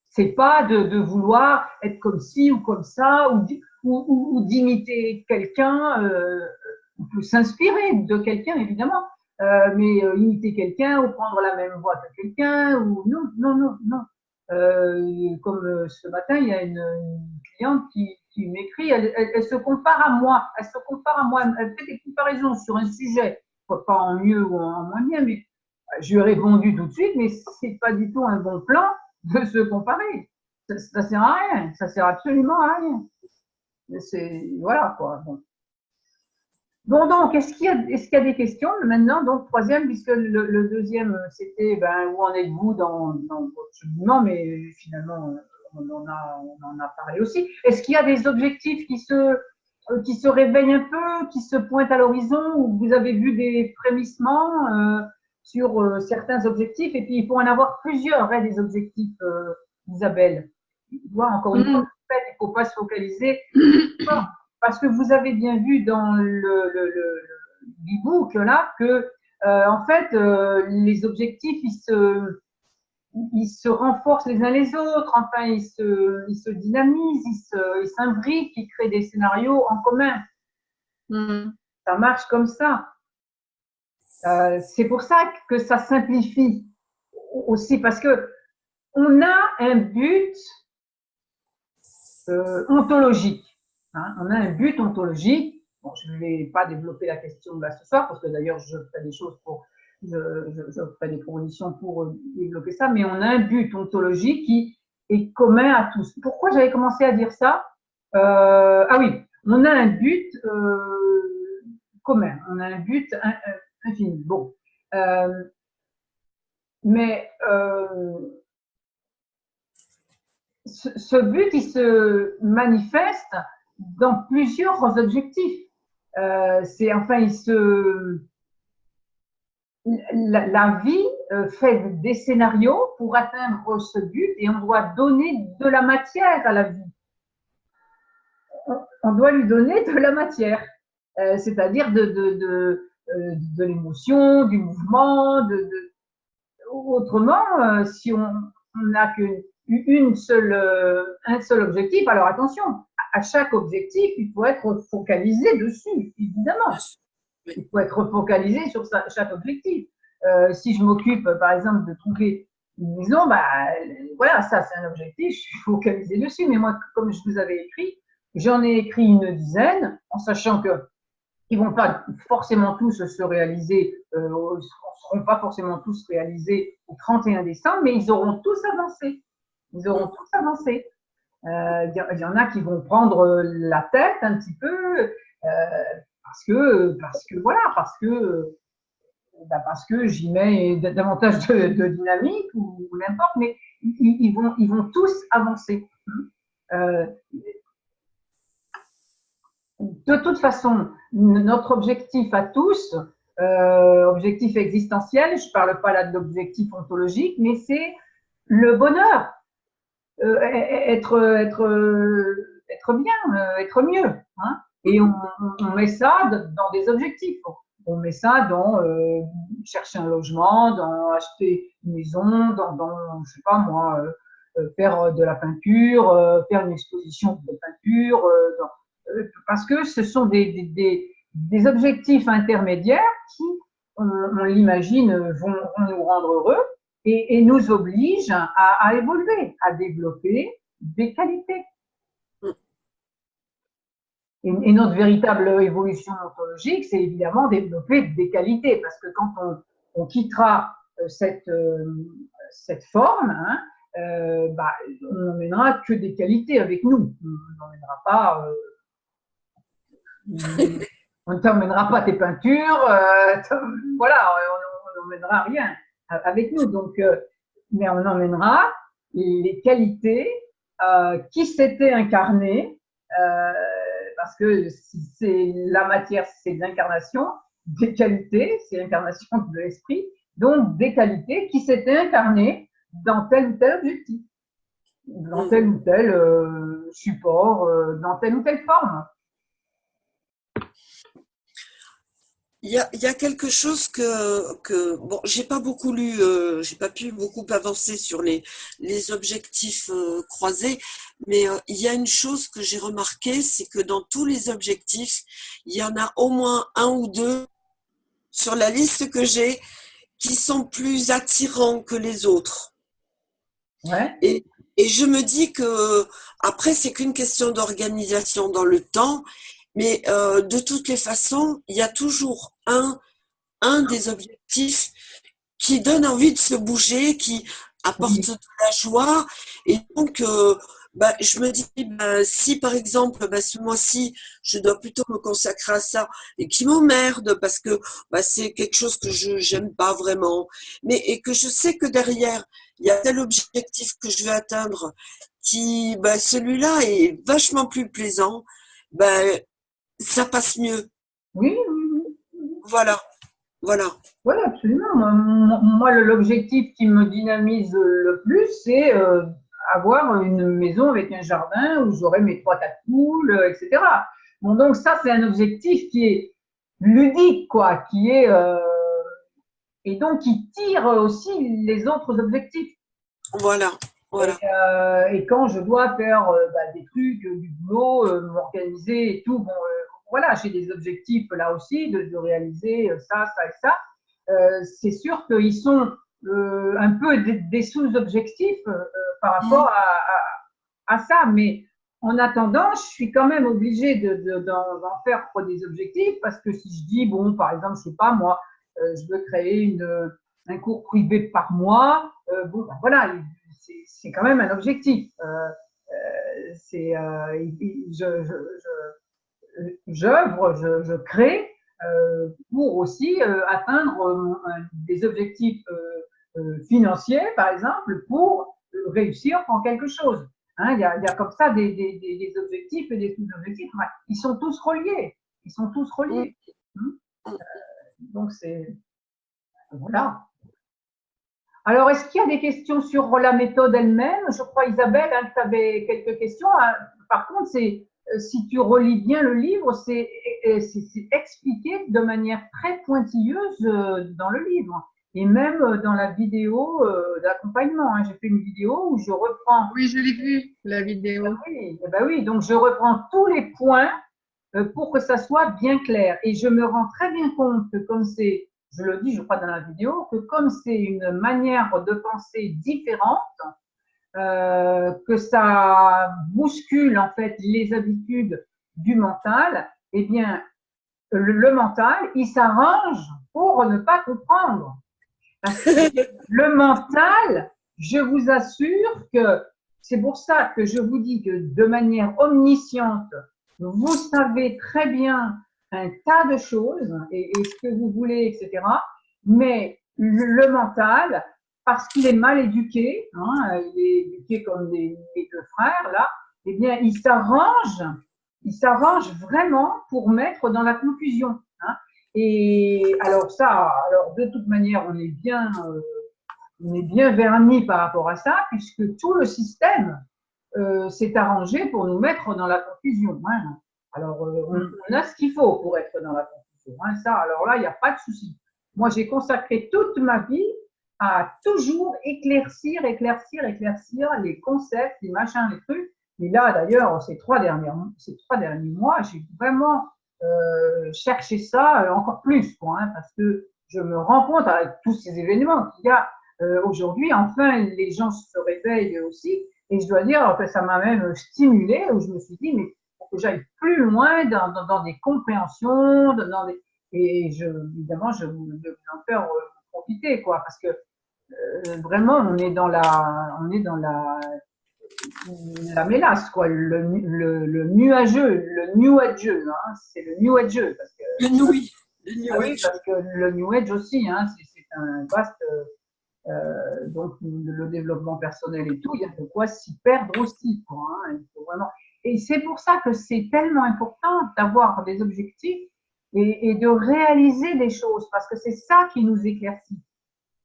C'est pas de vouloir être comme ci ou comme ça, ou d'imiter quelqu'un. On peut s'inspirer de quelqu'un, évidemment, mais imiter quelqu'un ou prendre la même voie que quelqu'un, ou non, non, non, non. Comme ce matin, il y a une cliente qui m'écrit, elle se compare à moi, elle se compare à moi, elle fait des comparaisons sur un sujet, pas en mieux ou en moins bien, mais je lui ai répondu tout de suite, mais c'est pas du tout un bon plan de se comparer. Ça sert à rien, ça sert absolument à rien. Voilà quoi. Bon donc, est-ce qu'il y a des questions maintenant? Donc, troisième, puisque le deuxième, c'était où en êtes-vous dans votre cheminement, mais finalement, on en a parlé aussi. Est-ce qu'il y a des objectifs qui se réveillent un peu, qui se pointent à l'horizon, ou vous avez vu des frémissements sur certains objectifs, et puis il faut en avoir plusieurs, hein, des objectifs, Isabelle. Encore une fois, il ne faut pas se focaliser. Parce que vous avez bien vu dans l'e-book là que en fait les objectifs ils se renforcent les uns les autres, enfin ils se dynamisent, ils s'imbriquent, ils créent des scénarios en commun. Ça marche comme ça. C'est pour ça que ça simplifie aussi, parce que on a un but ontologique. Hein, on a un but ontologique. Bon, je ne vais pas développer la question là ce soir, parce que d'ailleurs, je ferai des choses je ferai des propositions pour développer ça, mais on a un but ontologique qui est commun à tous. Pourquoi j'avais commencé à dire ça? Ah oui, on a un but commun, on a un but infini. Bon. Mais ce but, il se manifeste dans plusieurs objectifs. La vie fait des scénarios pour atteindre ce but, et on doit donner de la matière à la vie. On doit lui donner de la matière, c'est-à-dire de l'émotion, du mouvement. Autrement, si on n'a un seul objectif, alors attention, à chaque objectif, il faut être focalisé dessus, évidemment. Il faut être focalisé sur chaque objectif. Si je m'occupe, par exemple, de trouver une maison, voilà, ça c'est un objectif, je suis focalisé dessus. Mais moi, comme je vous avais écrit, j'en ai écrit une dizaine, en sachant que ils vont pas forcément tous se réaliser, ne seront pas forcément tous réalisés au 31 décembre, mais ils auront tous avancé. Ils auront tous avancé. Il y en a qui vont prendre la tête un petit peu, parce que j'y mets davantage de dynamique ou n'importe, mais ils vont tous avancer. De toute façon, notre objectif à tous, objectif existentiel, je ne parle pas là de l'objectif ontologique, mais c'est le bonheur, être bien, être mieux. Hein, et on met ça dans des objectifs. On met ça dans chercher un logement, dans acheter une maison, dans je sais pas moi, faire de la peinture, faire une exposition de peinture, parce que ce sont des objectifs intermédiaires qui, on l'imagine, vont nous rendre heureux et nous obligent à évoluer, à développer des qualités. Et notre véritable évolution ontologique, c'est évidemment développer des qualités, parce que quand on quittera cette forme, hein, on n'emmènera que des qualités avec nous. On n'emmènera pas on ne t'emmènera pas tes peintures, voilà, on n'emmènera rien avec nous. Donc, mais on emmènera les qualités qui s'étaient incarnées, parce que c'est la matière, c'est l'incarnation des qualités, c'est l'incarnation de l'esprit, donc des qualités qui s'étaient incarnées dans tel ou tel objectif, dans tel ou tel support, dans telle ou telle forme. il y a quelque chose bon, j'ai pas beaucoup lu, j'ai pas pu beaucoup avancer sur les objectifs croisés, mais il y a une chose que j'ai remarqué, c'est que dans tous les objectifs, il y en a au moins un ou deux sur la liste que j'ai qui sont plus attirants que les autres. Ouais. Et je me dis que après, c'est qu'une question d'organisation dans le temps, mais de toutes les façons, il y a toujours un des objectifs qui donne envie de se bouger, qui apporte Oui. de la joie. Et donc, je me dis, si par exemple, ce mois-ci, je dois plutôt me consacrer à ça, et qui m'emmerde parce que c'est quelque chose que je j'aime pas vraiment, mais et que je sais que derrière, il y a tel objectif que je veux atteindre, qui, celui-là est vachement plus plaisant, ça passe mieux. Oui, oui, oui. Voilà, voilà. Oui, absolument. Moi, l'objectif qui me dynamise le plus, c'est avoir une maison avec un jardin où j'aurai mes 3 4 poules, etc. Bon, donc ça, c'est un objectif qui est ludique, quoi, qui est et donc qui tire aussi les autres objectifs. Voilà, voilà. Et quand je dois faire des trucs, du boulot, m'organiser et tout, bon, voilà, j'ai des objectifs là aussi de réaliser ça, ça et ça. C'est sûr qu'ils sont un peu des sous-objectifs par rapport à ça, mais en attendant, je suis quand même obligée d'en faire pour des objectifs parce que si je dis, bon, par exemple, je sais pas moi, je veux créer un cours privé par mois, bon, voilà, c'est quand même un objectif. J'œuvre, je crée pour aussi atteindre des objectifs financiers, par exemple, pour réussir en quelque chose. Hein, il y a comme ça des objectifs et des sous-objectifs. Ouais, ils sont tous reliés. Ils sont tous reliés. Donc, c'est. Voilà. Alors, est-ce qu'il y a des questions sur la méthode elle-même? Je crois, Isabelle, hein, que tu avais quelques questions. Par contre, si tu relis bien le livre, c'est expliqué de manière très pointilleuse dans le livre. Et même dans la vidéo d'accompagnement. Hein. J'ai fait une vidéo où je reprends. Oui, je l'ai vu, la vidéo. Oui, donc je reprends tous les points pour que ça soit bien clair. Et je me rends très bien compte que comme c'est, je le dis, je crois, dans la vidéo, que comme c'est une manière de penser différente, que ça bouscule en fait les habitudes du mental, eh bien, le mental, il s'arrange pour ne pas comprendre. Parce que le mental, je vous assure que c'est pour ça que je vous dis que de manière omnisciente, vous savez très bien un tas de choses et ce que vous voulez, etc. Mais le mental, parce qu'il est mal éduqué, hein, il est éduqué comme les 2 frères là, eh bien, il s'arrange vraiment pour mettre dans la confusion. Hein. Et alors de toute manière, on est bien vernis par rapport à ça, puisque tout le système s'est arrangé pour nous mettre dans la confusion. Hein. Alors, on a ce qu'il faut pour être dans la confusion. Hein. Ça, alors là, il n'y a pas de souci. Moi, j'ai consacré toute ma vie à toujours éclaircir les concepts, les machins, les trucs. Et là, d'ailleurs, ces 3 derniers mois, j'ai vraiment cherché ça encore plus, quoi, hein, parce que je me rends compte avec tous ces événements qu'il y a aujourd'hui. Enfin, les gens se réveillent aussi. Et je dois dire que ça m'a même stimulée, où je me suis dit, mais pour que j'aille plus loin dans des compréhensions, et évidemment, je veux en faire profiter, quoi, parce que vraiment, on est dans la mélasse, quoi, le nuageux, le new age, hein, c'est le new age, parce que Le nouï. oui, parce que le new age aussi, hein, c'est un vaste donc le développement personnel et tout, il y a de quoi s'y perdre aussi, quoi, hein, il faut vraiment. Et c'est pour ça que c'est tellement important d'avoir des objectifs et de réaliser des choses, parce que c'est ça qui nous éclaircit.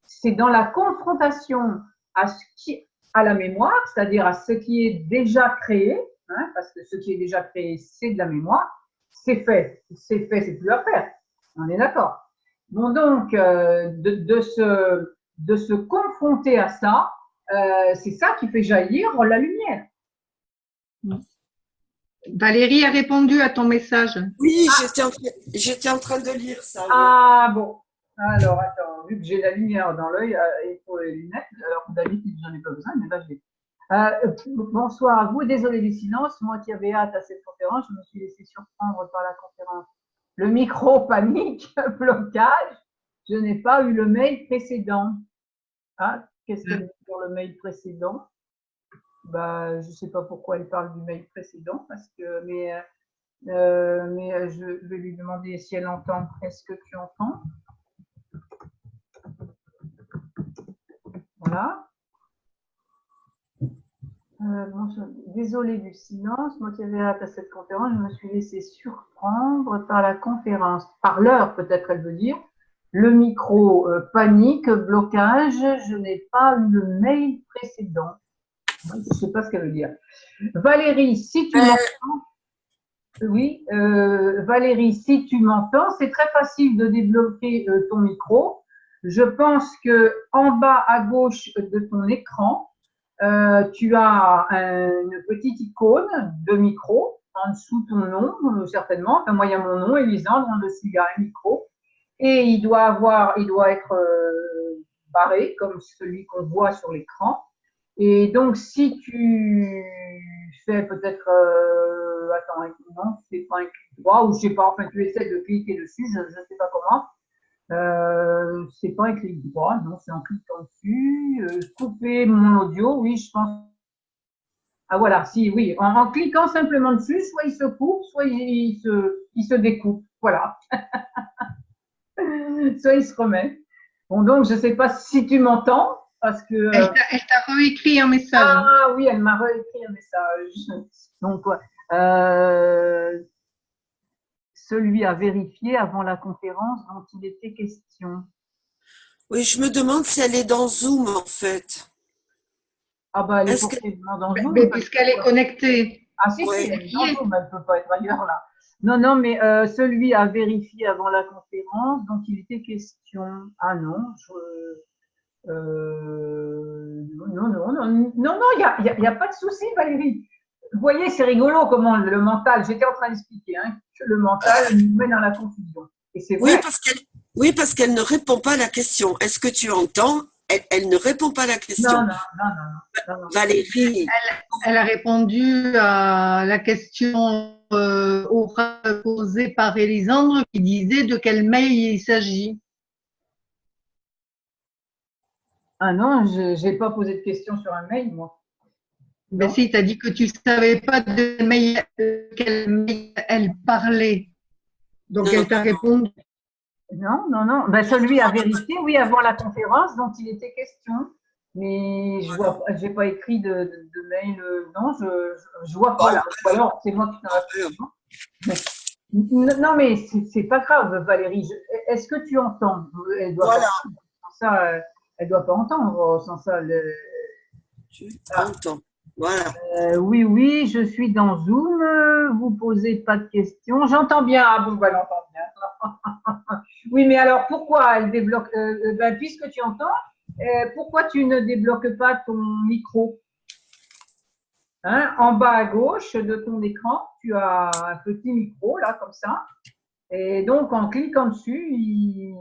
C'est dans la confrontation à la mémoire, c'est-à-dire à ce qui est déjà créé, hein, parce que ce qui est déjà créé, c'est de la mémoire, c'est fait, c'est plus à faire. On est d'accord. Bon, donc, de se confronter à ça, c'est ça qui fait jaillir la lumière. Valérie a répondu à ton message. Oui, j'étais en train de lire ça. Oui. Ah bon. Alors, attends, vu que j'ai la lumière dans l'œil, il faut les lunettes. Alors, d'habitude, j'en ai pas besoin, mais là, je l'ai. Bonsoir à vous. Désolé du silence. Moi qui avais hâte à cette conférence, je me suis laissé surprendre par la conférence. Le micro, panique, blocage. Je n'ai pas eu le mail précédent. Ah, qu'est-ce qu'elle dit sur le mail précédent? Bah, je sais pas pourquoi elle parle du mail précédent, mais je vais lui demander si elle entend. Est-ce que tu entends? Voilà. Désolée du silence, moi qui avais hâte à cette conférence, je me suis laissée surprendre par la conférence. Par l'heure, peut-être elle veut dire. Le micro, panique, blocage, je n'ai pas eu le mail précédent. Je ne sais pas ce qu'elle veut dire. Valérie, si tu m'entends, oui, Valérie, si tu m'entends, c'est très facile de débloquer ton micro. Je pense que en bas à gauche de ton écran, tu as une petite icône de micro en dessous de ton nom, certainement. Enfin, moi, il y a mon nom, Elisandre, en dessous, il y a un micro. Et il doit être barré, comme celui qu'on voit sur l'écran. Et donc, si tu fais peut-être, attends, non, c'est pas un clic droit, ou je sais pas, enfin, tu essaies de cliquer dessus, je ne sais pas comment. C'est pas un clic droit, non, c'est en cliquant dessus. Couper mon audio, oui, je pense. Ah voilà, si, oui, en cliquant simplement dessus, soit il se coupe, soit il se découpe. Voilà. Soit il se remet. Bon, donc, je ne sais pas si tu m'entends, parce que… Elle t'a réécrit un message. Ah oui, elle m'a réécrit un message. Donc, celui à vérifier avant la conférence dont il était question. Oui, je me demande si elle est dans Zoom, en fait. Ah bah, elle est forcément dans Zoom. Mais puisqu'elle est connectée. Ah si, si, elle est dans Zoom, elle ne peut pas être ailleurs là. Non, non, mais celui à vérifier avant la conférence dont il était question. Ah non, non, il y a pas de souci, Valérie. Vous voyez, c'est rigolo comment le mental, j'étais en train d'expliquer, hein, que le mental nous met dans la confusion. Et c'est vrai. Oui, parce qu'elle ne répond pas à la question. Est-ce que tu entends? Elle ne répond pas à la question. Non. Valérie. Elle a répondu à la question posée par Elisandre qui disait de quel mail il s'agit. Ah non, je n'ai pas posé de question sur un mail, moi. Ben si, tu as dit que tu ne savais pas de quel mail elle parlait. Donc, elle t'a répondu. Non. Ben, celui à vérifier, oui, avant la conférence dont il était question. Mais je n'ai pas écrit de mail. Non, je vois pas là. Ou alors, c'est moi qui t'en ai. Non, mais c'est pas grave, Valérie. Est-ce que tu entends? Elle doit voilà. Sans ça, elle doit pas entendre. Sans ça, Tu entends. Voilà. Oui, je suis dans Zoom. Vous posez pas de questions. J'entends bien. Ah bon, elle entend bien. Oui, mais alors pourquoi elle débloque ben, puisque tu entends, pourquoi tu ne débloques pas ton micro? Hein, en bas à gauche de ton écran, tu as un petit micro là comme ça. Et donc en cliquant dessus, il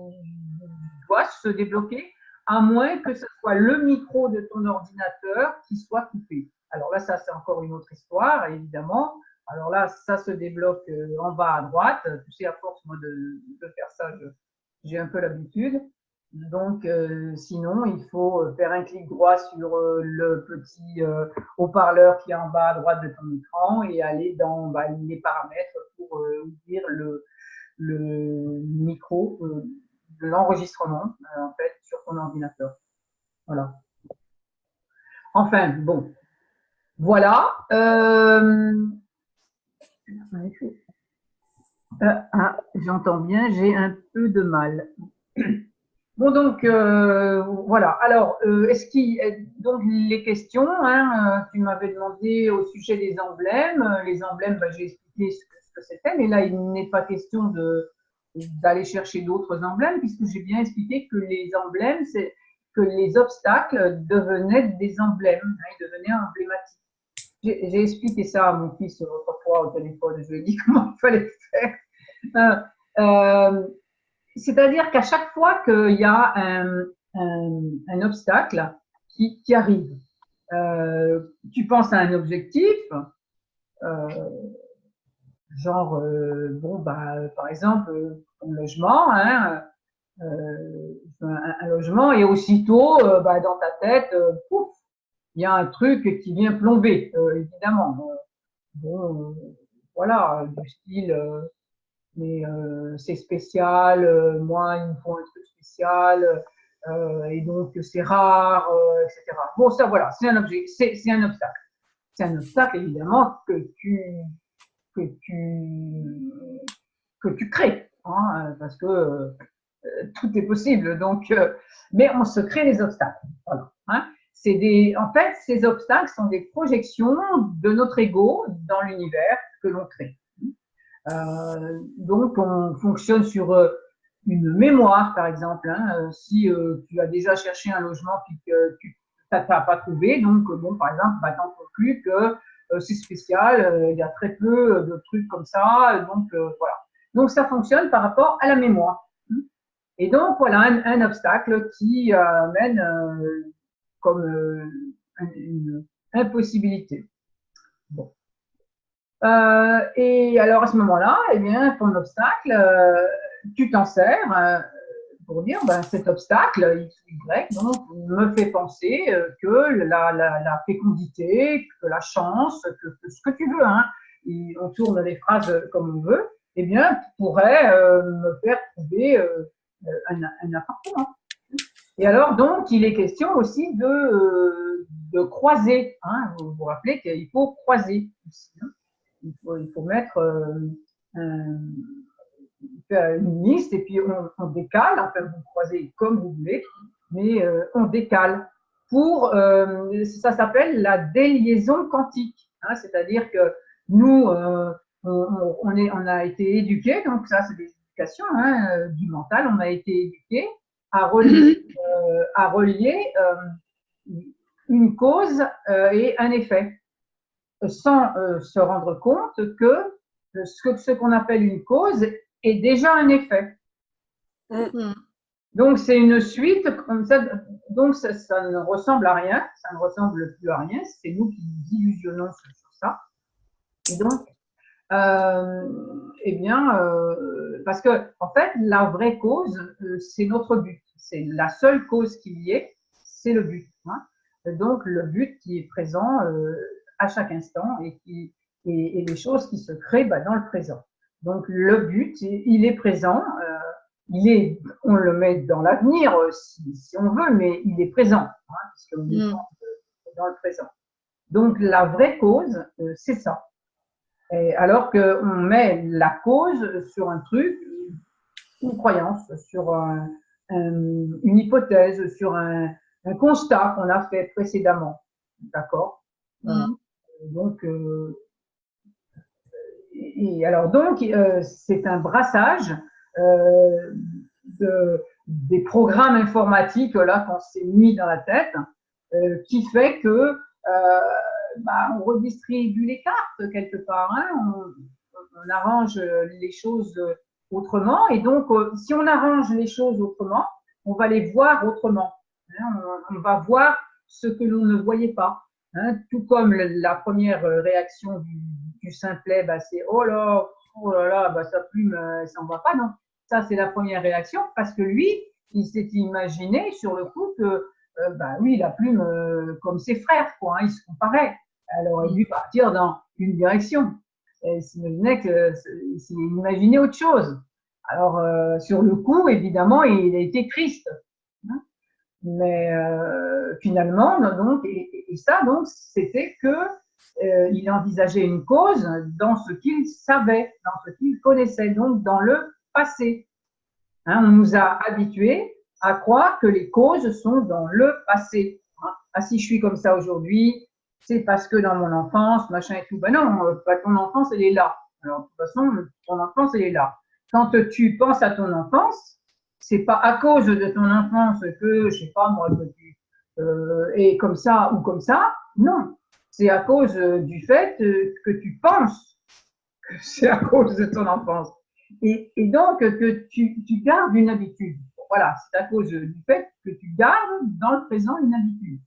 doit se débloquer, à moins que ce soit le micro de ton ordinateur qui soit coupé. Alors là, ça c'est encore une autre histoire, évidemment. Alors là, ça se débloque en bas à droite. Tu sais, à force moi de faire ça, j'ai un peu l'habitude. Donc, sinon, il faut faire un clic droit sur le petit haut-parleur qui est en bas à droite de ton écran et aller dans les paramètres pour ouvrir le micro de l'enregistrement, en fait, sur ton ordinateur. Voilà. Enfin, bon. Voilà. J'entends bien, j'ai un peu de mal. Bon, donc, voilà. Alors, donc, les questions, hein, tu m'avais demandé au sujet des emblèmes. Les emblèmes, j'ai expliqué ce que c'était, mais là, il n'est pas question d'aller chercher d'autres emblèmes, puisque j'ai bien expliqué que les emblèmes, c'est que les obstacles devenaient des emblèmes, hein, ils devenaient emblématiques. J'ai expliqué ça à mon fils autrefois au téléphone, je lui ai dit comment il fallait faire. C'est-à-dire qu'à chaque fois qu'il y a un obstacle qui arrive, tu penses à un objectif, genre, bon, bah, par exemple, un logement, hein, un logement, et aussitôt, bah, dans ta tête, pouf, il y a un truc qui vient plomber, évidemment. Bon, voilà, du style, mais c'est spécial, moi, il me faut un truc spécial, et donc c'est rare, etc. Bon, ça, voilà, c'est un obstacle. C'est un obstacle, évidemment, que tu crées, hein, parce que tout est possible. Donc, mais on se crée les obstacles. Voilà, hein. En fait, ces obstacles sont des projections de notre ego dans l'univers que l'on crée. Donc, on fonctionne sur une mémoire, par exemple. Hein, si tu as déjà cherché un logement puis que tu n'as pas trouvé, donc, bon, par exemple, bah, t'en conclus que c'est spécial, il y a très peu de trucs comme ça, donc voilà. Donc, ça fonctionne par rapport à la mémoire. Et donc, voilà un obstacle qui amène comme une impossibilité. Bon. Et alors, à ce moment-là, eh bien, ton obstacle, tu t'en sers pour dire, ben, cet obstacle, X ou Y, donc, me fait penser que la fécondité, que la chance, que ce que tu veux, hein, et on tourne les phrases comme on veut, eh bien, pourrait me faire trouver un appartement. Et alors, donc, il est question aussi de croiser. Hein. Vous vous rappelez qu'il faut croiser aussi. Hein. Il faut mettre une liste et puis on décale. Enfin, vous croisez comme vous voulez, mais on décale. Ça s'appelle la déliaison quantique. Hein. C'est-à-dire que nous, on a été éduqués, donc ça, c'est des éducations hein, du mental. On a été éduqués à relier une cause et un effet, sans se rendre compte que ce qu'on appelle une cause est déjà un effet. Donc c'est une suite comme ça, donc ça ne ressemble à rien, ça ne ressemble plus à rien, c'est nous qui nous illusionnons sur ça. Et donc, eh bien, parce que en fait, la vraie cause, c'est notre but. C'est la seule cause qu'il y ait, c'est le but. Hein. Donc, le but qui est présent à chaque instant et les choses qui se créent bah, dans le présent. Donc, le but, il est présent. On le met dans l'avenir si on veut, mais il est présent, hein, puisqu'on est dans le présent. Donc, la vraie cause, c'est ça. Et alors qu'on met la cause sur un truc, une croyance, sur une hypothèse, sur un constat qu'on a fait précédemment. D'accord. Donc, c'est un brassage des programmes informatiques là qu'on s'est mis dans la tête qui fait que on redistribue les cartes quelque part, hein, on arrange les choses autrement et donc si on arrange les choses autrement, on va les voir autrement, hein, on va voir ce que l'on ne voyait pas, hein, tout comme la première réaction du simplet, c'est oh là là, sa plume elle s'en va pas, non, ça c'est la première réaction parce que lui il s'est imaginé sur le coup que oui, la plume, comme ses frères, quoi, hein, ils se comparaient. Elle aurait dû partir dans une direction. Il s'est imaginé autre chose. Alors, sur le coup, évidemment, il a été triste. Hein. Mais finalement, donc, et ça, donc, c'était que il envisageait une cause dans ce qu'il savait, dans ce qu'il connaissait, donc dans le passé. Hein, on nous a habitués à croire que les causes sont dans le passé. Hein. Ah, si je suis comme ça aujourd'hui, c'est parce que dans mon enfance, machin et tout. Ben non, ton enfance, elle est là. Alors, de toute façon, ton enfance, elle est là. quand tu penses à ton enfance, c'est pas à cause de ton enfance que, je sais pas moi, que tu es comme ça ou comme ça. Non, c'est à cause du fait que tu penses que c'est à cause de ton enfance. Et donc que tu gardes une habitude. Voilà, c'est à cause du fait que tu gardes dans le présent une habitude.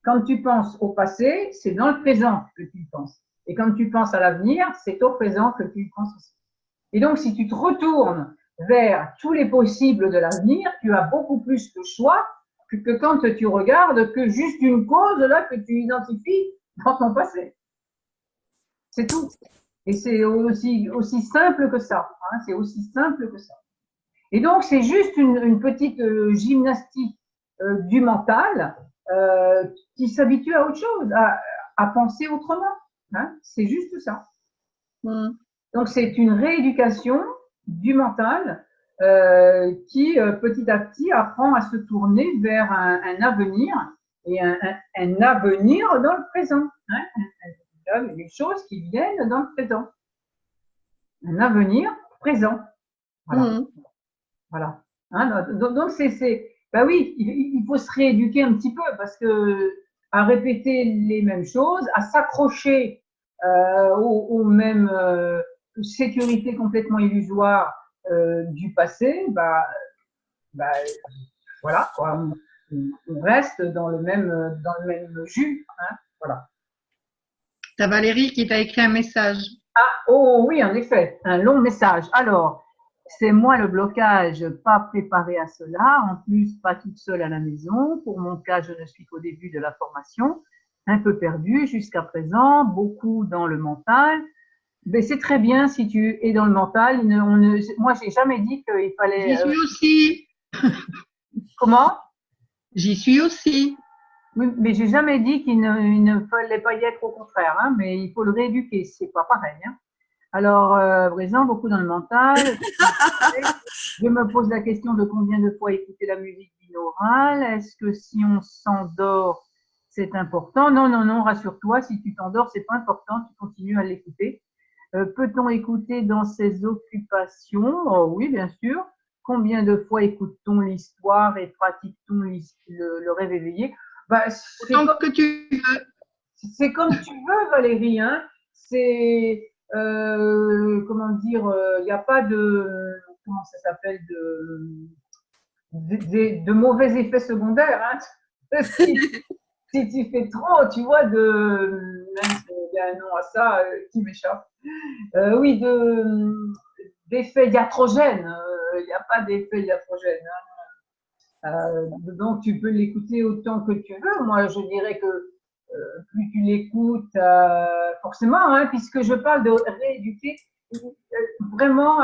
Quand tu penses au passé, c'est dans le présent que tu y penses. Et quand tu penses à l'avenir, c'est au présent que tu y penses aussi. Et donc, si tu te retournes vers tous les possibles de l'avenir, tu as beaucoup plus de choix que quand tu regardes que juste une cause là que tu identifies dans ton passé. C'est tout. Et c'est aussi simple que ça. Hein, c'est aussi simple que ça. Et donc, c'est juste une petite gymnastique du mental qui s'habitue à autre chose, à penser autrement. Hein, c'est juste ça. Donc, c'est une rééducation du mental qui, petit à petit, apprend à se tourner vers un avenir et un avenir dans le présent. Hein, des choses qui viennent dans le présent. Un avenir présent. Voilà. Voilà. Hein, donc, ben oui, il faut se rééduquer un petit peu parce que à répéter les mêmes choses, à s'accrocher aux mêmes sécurités complètement illusoires du passé, voilà, quoi, on reste dans le même jus. Hein, voilà. T'as Valérie qui t'a écrit un message. Ah, oh oui, en effet, un long message. Alors, c'est moi le blocage, pas préparé à cela, en plus pas toute seule à la maison. Pour mon cas, je ne suis qu'au début de la formation, un peu perdue jusqu'à présent, beaucoup dans le mental. Mais c'est très bien si tu es dans le mental. Moi, j'ai jamais dit qu'il fallait. J'y suis aussi. Comment? J'y suis aussi. Oui, mais j'ai jamais dit qu'il ne fallait pas y être, au contraire. Hein, mais il faut le rééduquer, c'est pas pareil. Hein. Alors, présent, beaucoup dans le mental. Je me pose la question de combien de fois écouter la musique binaurale. Est-ce que si on s'endort, c'est important? Non, non, non, rassure-toi, si tu t'endors, c'est pas important, tu continues à l'écouter. Peut-on écouter dans ses occupations? Oh, oui, bien sûr. Combien de fois écoute-t-on l'histoire et pratique-t-on le rêve éveillé? Autant que tu veux. C'est comme tu veux, Valérie. Hein. C'est comment dire, il n'y a pas de comment ça s'appelle de mauvais effets secondaires. Hein. Si tu fais trop, tu vois, il y a un nom à ça qui m'échappe. Oui, d'effets iatrogènes. Il n'y a pas d'effet iatrogène. Hein. Donc tu peux l'écouter autant que tu veux. Moi, je dirais que plus tu l'écoutes, forcément, hein, puisque je parle de rééduquer, vraiment,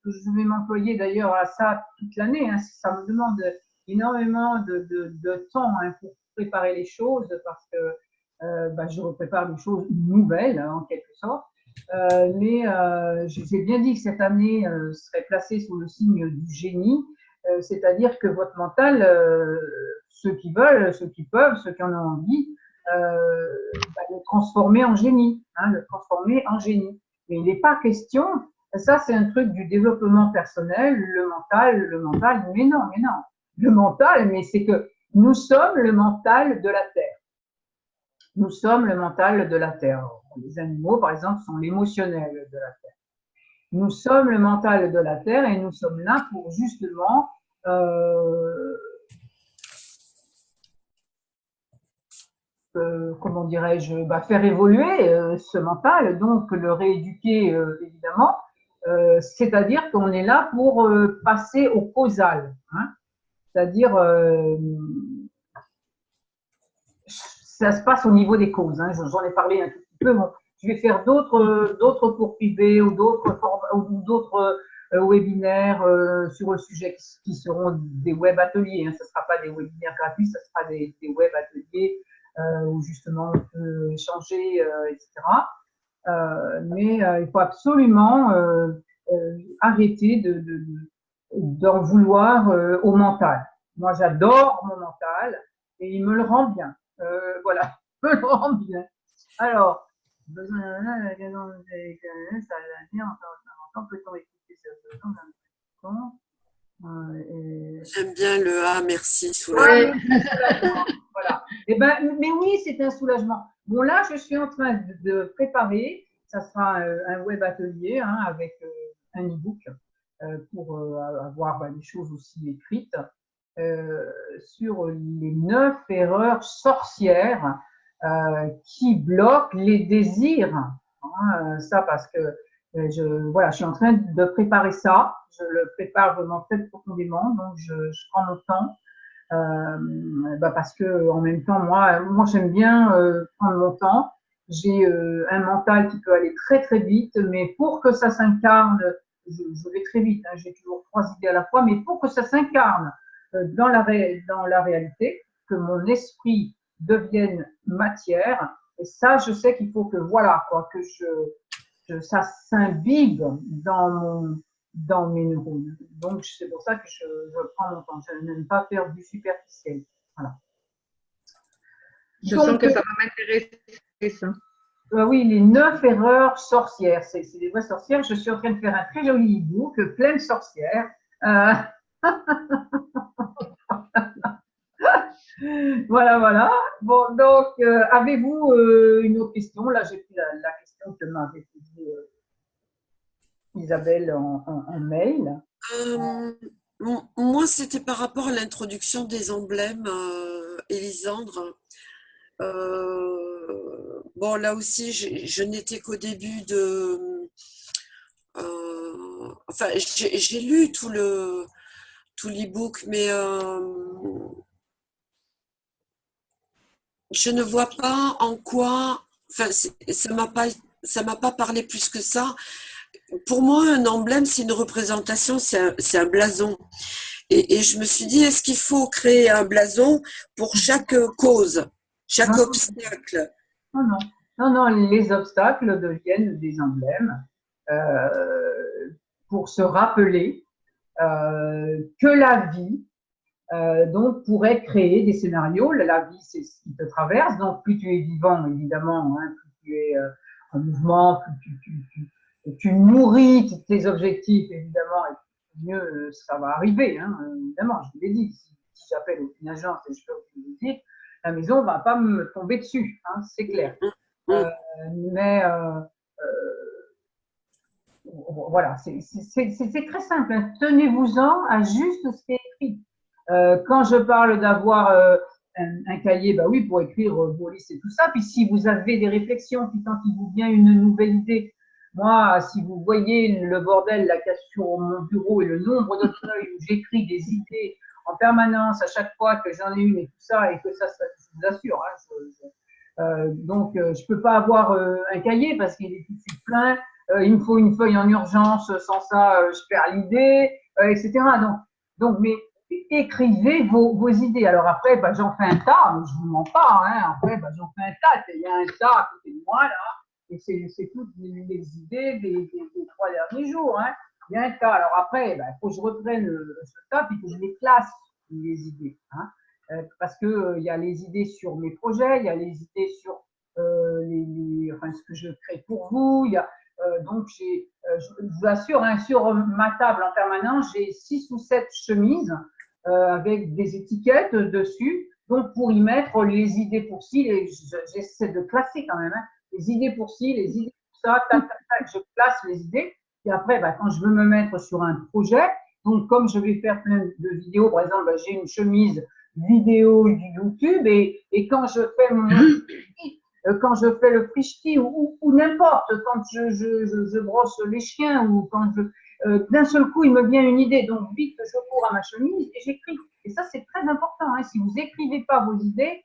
je vais m'employer d'ailleurs à ça toute l'année, hein, ça me demande énormément de temps hein, pour préparer les choses, parce que je prépare des choses nouvelles, hein, en quelque sorte. Mais j'ai bien dit que cette année serait placée sous le signe du génie, c'est-à-dire que votre mental, ceux qui veulent, ceux qui peuvent, ceux qui en ont envie, le transformer en génie, hein, le transformer en génie. Mais il n'est pas question, ça c'est un truc du développement personnel, le mental, mais non, le mental, mais c'est que nous sommes le mental de la Terre. Nous sommes le mental de la Terre. Les animaux, par exemple, sont l'émotionnel de la Terre. Nous sommes le mental de la Terre et nous sommes là pour justement comment dirais-je, faire évoluer ce mental, donc le rééduquer évidemment, c'est-à-dire qu'on est là pour passer au causal, hein, c'est-à-dire ça se passe au niveau des causes, hein, j'en ai parlé un tout petit peu, bon, je vais faire d'autres cours privés ou d'autres webinaires sur le sujet qui seront des web ateliers, hein, ce ne sera pas des webinaires gratuits, ce sera des web ateliers où justement on peut échanger, etc. Mais il faut absolument arrêter d'en vouloir au mental. Moi, j'adore mon mental et il me le rend bien. Voilà, il me le rend bien. Alors, besoin ça veut dire, peut-on écouter J'aime bien le A, merci, soulagement. Voilà. Mais oui, c'est un soulagement. Bon, là, je suis en train de préparer, ça sera un web atelier avec un e-book pour avoir des choses aussi écrites sur les 9 erreurs sorcières qui bloquent les désirs. Ça, parce que je suis en train de préparer ça. Je le prépare vraiment très profondément, donc je prends mon temps. Parce que en même temps, moi j'aime bien prendre mon temps. J'ai un mental qui peut aller très très vite, mais pour que ça s'incarne, je vais très vite. J'ai toujours 3 idées à la fois, mais pour que ça s'incarne dans la réalité, que mon esprit devienne matière. Et ça, je sais qu'il faut que que ça s'imbibe dans mes neurones. Donc, c'est pour ça que je prends mon temps. Je n'aime pas faire du superficiel. Voilà. Je sens que ça va m'intéresser, ça. Oui, les 9 erreurs sorcières. C'est des vraies sorcières. Je suis en train de faire un très joli e-book, plein de sorcières. Voilà. Bon, donc, avez-vous une autre question? Là, j'ai pris la question que m'avait posée Isabelle en mail. Moi, c'était par rapport à l'introduction des emblèmes, Élisandre. Bon, là aussi, je n'étais qu'au début de... enfin, j'ai lu tout l'e-book, mais je ne vois pas en quoi... Enfin, ça m'a pas parlé plus que ça. Pour moi, un emblème, c'est une représentation, c'est un blason. Et je me suis dit, est-ce qu'il faut créer un blason pour chaque cause, chaque obstacle? Non, les obstacles deviennent des emblèmes pour se rappeler que la vie donc pourrait créer des scénarios. La vie, c'est ce qui te traverse. Donc, plus tu es vivant, évidemment, plus tu es en mouvement, plus tu nourris tes objectifs, évidemment, et mieux ça va arriver. Évidemment, je vous l'ai dit. Si j'appelle une agence et je fais aucune visite, la maison ne va pas me tomber dessus, c'est clair. Mais voilà, c'est très simple. Tenez-vous-en à juste ce qui est écrit. Quand je parle d'avoir un cahier, oui, pour écrire vos listes et tout ça. Puis si vous avez des réflexions, puis quand il vous vient une nouvelle idée, moi, si vous voyez le bordel là qu'il y a sur mon bureau et le nombre de feuilles où j'écris des idées en permanence à chaque fois que j'en ai une et tout ça, et que ça, je vous assure, donc je peux pas avoir un cahier parce qu'il est tout de suite plein. Il me faut une feuille en urgence, sans ça, je perds l'idée, etc. Donc, mais écrivez vos idées. Alors après, j'en fais un tas, mais je vous mens pas. Après, j'en fais un tas. Il y a un tas à côté de moi là, et c'est toutes les idées des 3 derniers jours. Il y a un tas. Alors après, il faut que je reprenne ce tas puis que je les classe les idées. Parce que il y a les idées sur mes projets, il y a les idées sur ce que je crée pour vous. Il y a donc je vous assure, sur ma table en permanence, j'ai 6 ou 7 chemises avec des étiquettes dessus. Donc pour y mettre les idées pour ci, j'essaie de classer quand même les idées pour ci, les idées pour ça, je classe les idées. Et après, quand je veux me mettre sur un projet, donc comme je vais faire plein de vidéos, par exemple, j'ai une chemise vidéo du YouTube et quand je fais quand je fais le frichti ou n'importe, quand je brosse les chiens ou quand d'un seul coup il me vient une idée, donc vite je cours à ma chemise et j'écris. Et ça c'est très important. Si vous écrivez pas vos idées,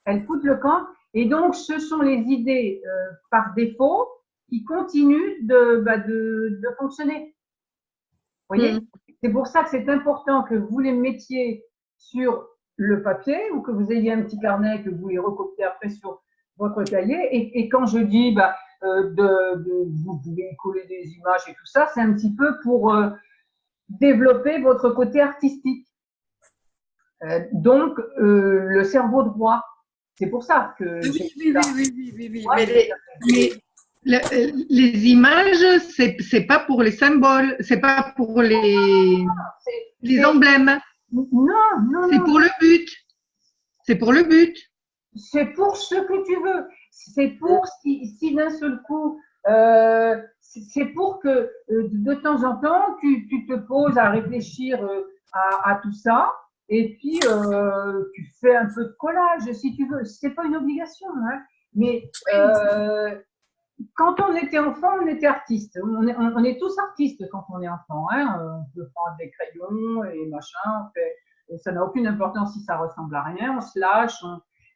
elles foutent le camp. Et donc ce sont les idées par défaut qui continuent de fonctionner. Vous voyez, c'est pour ça que c'est important que vous les mettiez sur le papier ou que vous ayez un petit carnet que vous les recopiez après sur votre cahier. Et quand je dis vous pouvez coller des images et tout ça, c'est un petit peu pour développer votre côté artistique. Donc, le cerveau droit. C'est pour ça que oui. Mais Les images, c'est pas pour les symboles, c'est pas pour les emblèmes. Non, non, C'est non. pour le but. C'est pour le but. C'est pour ce que tu veux. C'est pour si d'un seul coup, c'est pour que de temps en temps, tu te poses à réfléchir à tout ça. Et puis, tu fais un peu de collage si tu veux. C'est pas une obligation, hein. Mais quand on était enfant, on était artiste. On est tous artistes quand on est enfant, hein. On peut prendre des crayons et machin. Ça n'a aucune importance si ça ressemble à rien. On se lâche.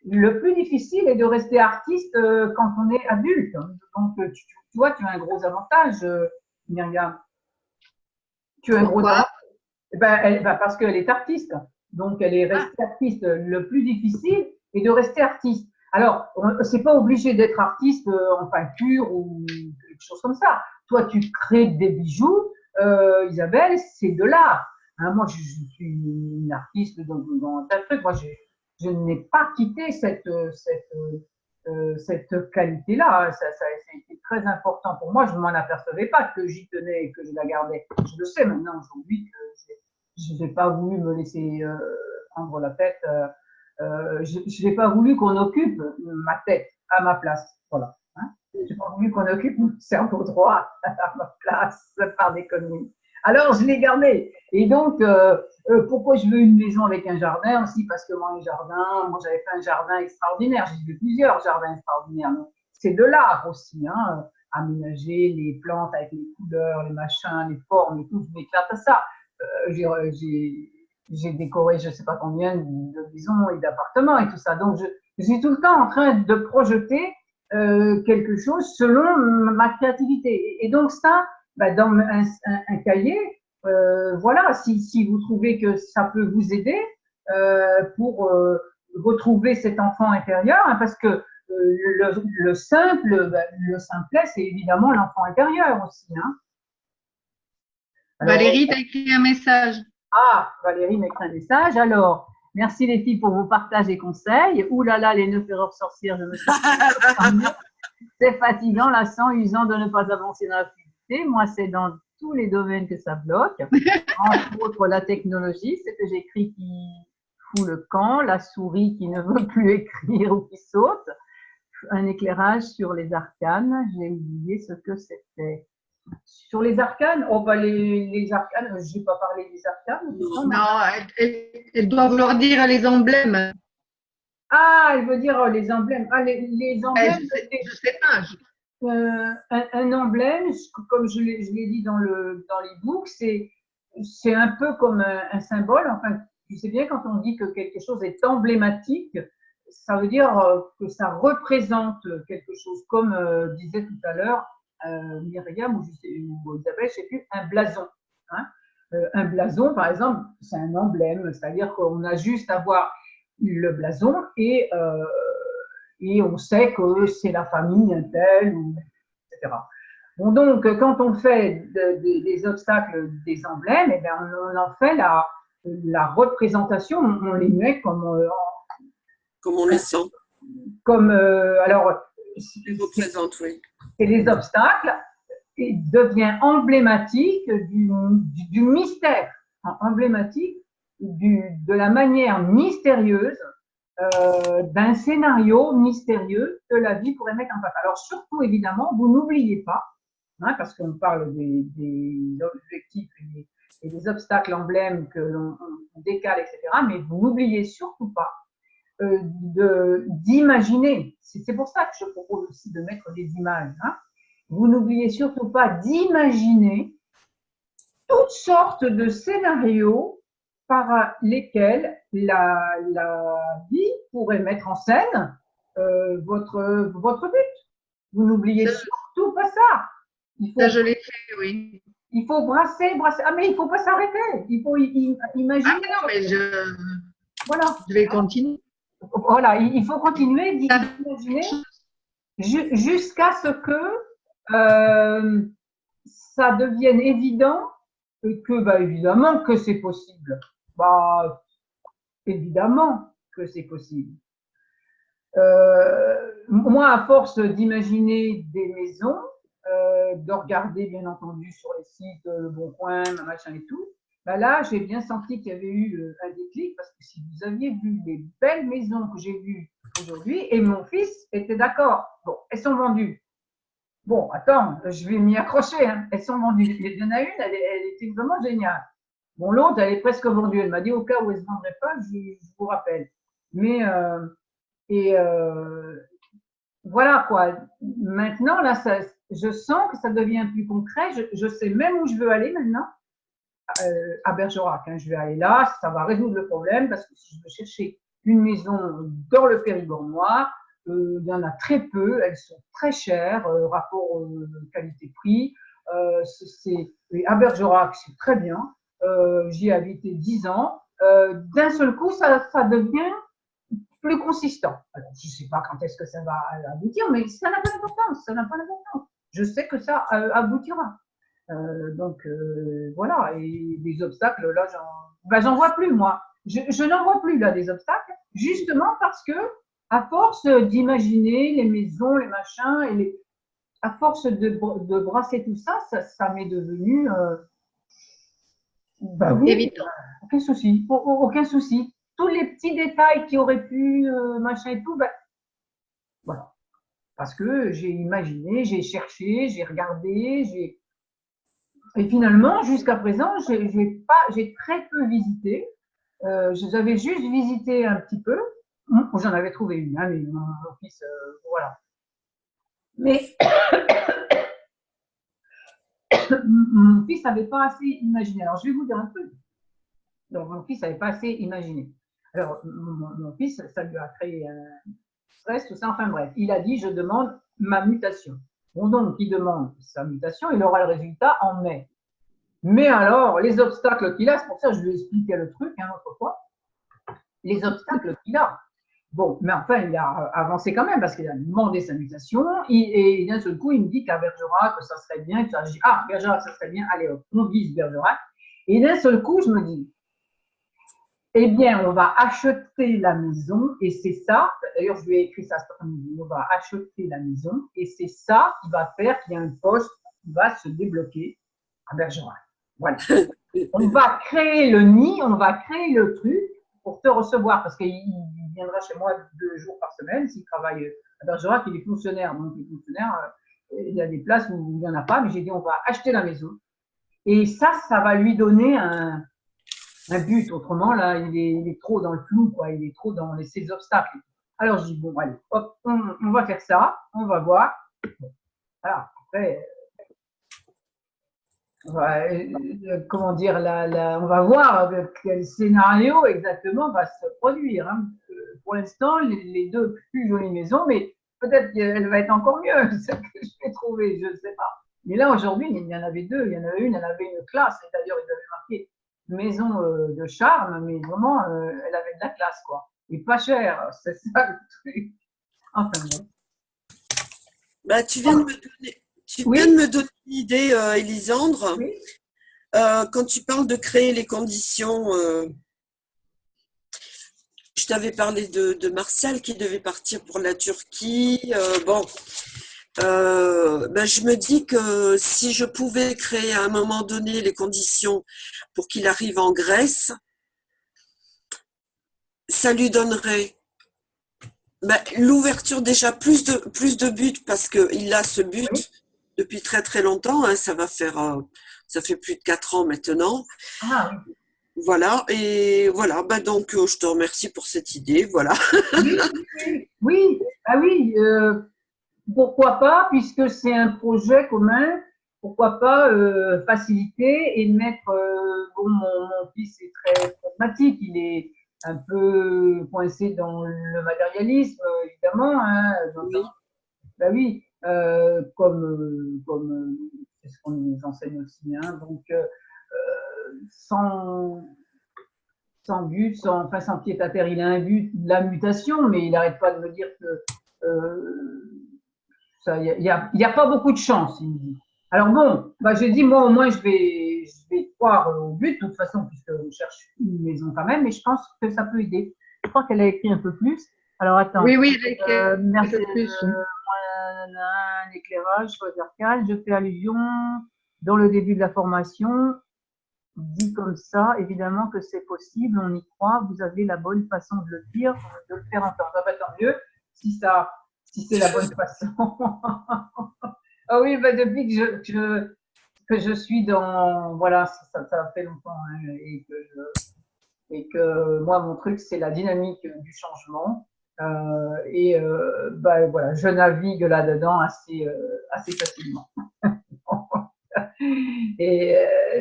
Le plus difficile est de rester artiste quand on est adulte. Donc, tu vois, tu as un gros avantage, Myriam. Tu as un gros avantage. Parce qu'elle est artiste. Donc, elle est restée artiste. Le plus difficile est de rester artiste. Alors, c'est pas obligé d'être artiste en peinture ou quelque chose comme ça. Toi, tu crées des bijoux, Isabelle, c'est de l'art. Hein, moi, je suis une artiste dans un tas de trucs. Moi, je n'ai pas quitté cette qualité-là. Ça a été très important pour moi. Je ne m'en apercevais pas que j'y tenais et que je la gardais. Je le sais maintenant aujourd'hui que je n'ai pas voulu me laisser prendre la tête. Je n'ai pas voulu qu'on occupe ma tête à ma place. Voilà. Hein, je n'ai pas voulu qu'on occupe mon cerveau droit à ma place par des conneries. Alors, je l'ai gardé. Et donc, pourquoi je veux une maison avec un jardin aussi? Parce que moi, j'avais fait un jardin extraordinaire. J'ai fait plusieurs jardins extraordinaires. C'est de l'art aussi, hein, aménager les plantes avec les couleurs, les machins, les formes et tout. Je m'éclate à ça. J'ai décoré je ne sais pas combien de maisons et d'appartements et tout ça. Donc, je suis tout le temps en train de projeter quelque chose selon ma créativité. Et donc, ça, dans un cahier, voilà, si vous trouvez que ça peut vous aider pour retrouver cet enfant intérieur, hein, parce que le simplet, c'est évidemment l'enfant intérieur aussi. Hein. Alors, Valérie, tu as écrit un message. Ah, Valérie m'écrit un message. Alors, merci les filles pour vos partages et conseils. Ouh là là, les 9 erreurs sorcières, je me suis c'est fatigant, lassant, usant de ne pas avancer dans l'activité. Moi, c'est dans tous les domaines que ça bloque. Entre autres, la technologie, c'est que j'écris qui fout le camp, la souris qui ne veut plus écrire ou qui saute, un éclairage sur les arcanes. J'ai oublié ce que c'était. Sur les arcanes, les arcanes, je n'ai pas parlé des arcanes. Non, elle doit vouloir dire les emblèmes. Ah, elle veut dire les emblèmes. Ah, les emblèmes. Je sais pas. Un emblème, comme je l'ai dit dans l'e-book, c'est un peu comme un symbole. Enfin, tu sais bien, quand on dit que quelque chose est emblématique, ça veut dire que ça représente quelque chose, comme disait tout à l'heure Myriam ou Isabelle, je ne sais plus, un blason. Hein, un blason, par exemple, c'est un emblème, c'est-à-dire qu'on a juste à voir le blason et on sait que c'est la famille un tel, etc. Bon, donc, quand on fait des obstacles, des emblèmes, eh bien, on en fait la représentation, on les met comme on les sent. Comme, alors, les représente, oui. Et les obstacles et devient emblématique du mystère, emblématique de la manière mystérieuse d'un scénario mystérieux que la vie pourrait mettre en place. Alors surtout, évidemment, vous n'oubliez pas, hein, parce qu'on parle des objectifs et des obstacles emblèmes que l'on décale, etc., mais vous n'oubliez surtout pas d'imaginer. C'est pour ça que je propose aussi de mettre des images. Hein. Vous n'oubliez surtout pas d'imaginer toutes sortes de scénarios par lesquels la vie pourrait mettre en scène votre but. Vous n'oubliez surtout pas ça. Ça, je l'ai fait, oui. Il faut brasser. Ah, mais il ne faut pas s'arrêter. Il faut imaginer. Ah, non, mais voilà. Je vais continuer. Voilà, il faut continuer d'imaginer jusqu'à ce que ça devienne évident que, évidemment, que c'est possible. Évidemment que c'est possible. Moi, à force d'imaginer des maisons, de regarder bien entendu sur les sites Le Bon Coin, machin et tout, bah là, j'ai bien senti qu'il y avait eu un déclic parce que si vous aviez vu les belles maisons que j'ai vues aujourd'hui, et mon fils était d'accord. Bon, elles sont vendues. Bon, attends, je vais m'y accrocher. Hein. Elles sont vendues. Il y en a une, elle était vraiment géniale. Bon, l'autre, elle est presque vendue. Elle m'a dit au cas où elle ne se vendrait pas, je vous rappelle. Mais et voilà quoi. Maintenant, là, je sens que ça devient plus concret. Je sais même où je veux aller maintenant. À Bergerac, hein. Je vais aller là, ça va résoudre le problème parce que si je veux chercher une maison dans le Périgord noir, il y en a très peu, elles sont très chères, rapport qualité-prix. À Bergerac, c'est très bien. J'y ai habité 10 ans. D'un seul coup, ça devient plus consistant. Alors, je ne sais pas quand est-ce que ça va aboutir, mais ça n'a pas d'importance. Ça n'a pas d'importance. Je sais que ça aboutira. Donc voilà, et des obstacles, là, j'en vois plus, moi. Je n'en vois plus, là, des obstacles, justement parce que, à force d'imaginer les maisons, les machins, à force de brasser tout ça, ça m'est devenu, bah oui, Évident. aucun souci, aucun souci. Tous les petits détails qui auraient pu, machin et tout, ben, voilà. Parce que j'ai imaginé, j'ai cherché, j'ai regardé, et finalement, jusqu'à présent, j'ai très peu visité. J'avais juste visité un petit peu. J'en avais trouvé une, hein, mais mon fils, voilà. Mais mon fils n'avait pas assez imaginé. Alors, je vais vous dire un truc. Donc, mon fils n'avait pas assez imaginé. Alors, mon fils, ça lui a créé un stress, tout ça. Enfin bref, il a dit, je demande ma mutation. Bon, donc, il demande sa mutation, il aura le résultat en mai. Mais alors, les obstacles qu'il a, c'est pour ça que je lui ai expliqué le truc, hein, autrefois, les obstacles qu'il a. Bon, mais enfin, il a avancé quand même parce qu'il a demandé sa mutation et d'un seul coup, il me dit qu'à Bergerac, que ça serait bien. Je dis, ah, Bergerac, ça serait bien, allez, hop, on vise Bergerac. Et d'un seul coup, je me dis, eh bien, on va acheter la maison et c'est ça, d'ailleurs, je lui ai écrit ça cet après-midi, on va acheter la maison et c'est ça qui va faire qu'il y a un poste qui va se débloquer à Bergerac. Voilà. On va créer le nid, on va créer le truc pour te recevoir, parce qu'il viendra chez moi 2 jours par semaine, s'il travaille à Bergerac, il est fonctionnaire, donc il est fonctionnaire, il y a des places où il n'y en a pas, mais j'ai dit on va acheter la maison. Et ça va lui donner un but, autrement, là, il est trop dans le flou, quoi, il est trop dans ces obstacles. Alors je dis, bon, allez, hop, on va faire ça, on va voir. Bon, voilà, après, comment dire, on va voir quel scénario exactement va se produire. Hein. Pour l'instant, les 2 plus jolies maisons, mais peut-être qu'elle va être encore mieux, celle que je vais trouver, je ne sais pas. Mais là, aujourd'hui, il y en avait 2. Il y en avait une, elle avait une classe, et d'ailleurs, ils avaient marqué maison de charme, mais vraiment, elle avait de la classe, quoi. Et pas cher, c'est ça le truc. Enfin, bon. Bah, tu viens de me donner une idée, Elisandre. Oui. Quand tu parles de créer les conditions, je t'avais parlé de Martial qui devait partir pour la Turquie. Je me dis que si je pouvais créer à un moment donné les conditions pour qu'il arrive en Grèce, ça lui donnerait l'ouverture déjà plus de buts parce qu'il a ce but depuis très très longtemps. Hein, ça fait plus de 4 ans maintenant. Ah oui. Voilà, et voilà, donc je te remercie pour cette idée, voilà. Oui, ah oui, pourquoi pas, puisque c'est un projet commun, pourquoi pas faciliter et mettre, mon fils est très pragmatique, il est un peu coincé dans le matérialisme, évidemment, hein, Oui. ben oui, comme c'est ce qu'on nous enseigne aussi, hein, donc sans but, sans pied à terre, il a un but, la mutation, mais il n'arrête pas de me dire que il n'y a pas beaucoup de chance, il me dit. Alors bon, j'ai dit, moi au moins je vais croire au but, de toute façon, puisqu'on cherche une maison quand même, mais je pense que ça peut aider. Je crois qu'elle a écrit un peu plus. Alors, attends. Oui, oui, Merci. plus. Un éclairage sur les arcanes. Je fais allusion dans le début de la formation. Dit comme ça, évidemment que c'est possible, on y croit. Vous avez la bonne façon de le dire, de le faire entendre. Ah bah, tant mieux, si c'est la bonne façon. Ah oui, bah, depuis que je suis dans, voilà, ça fait longtemps, hein, et que moi, mon truc, c'est la dynamique du changement. Bah, voilà, je navigue là-dedans assez facilement. Et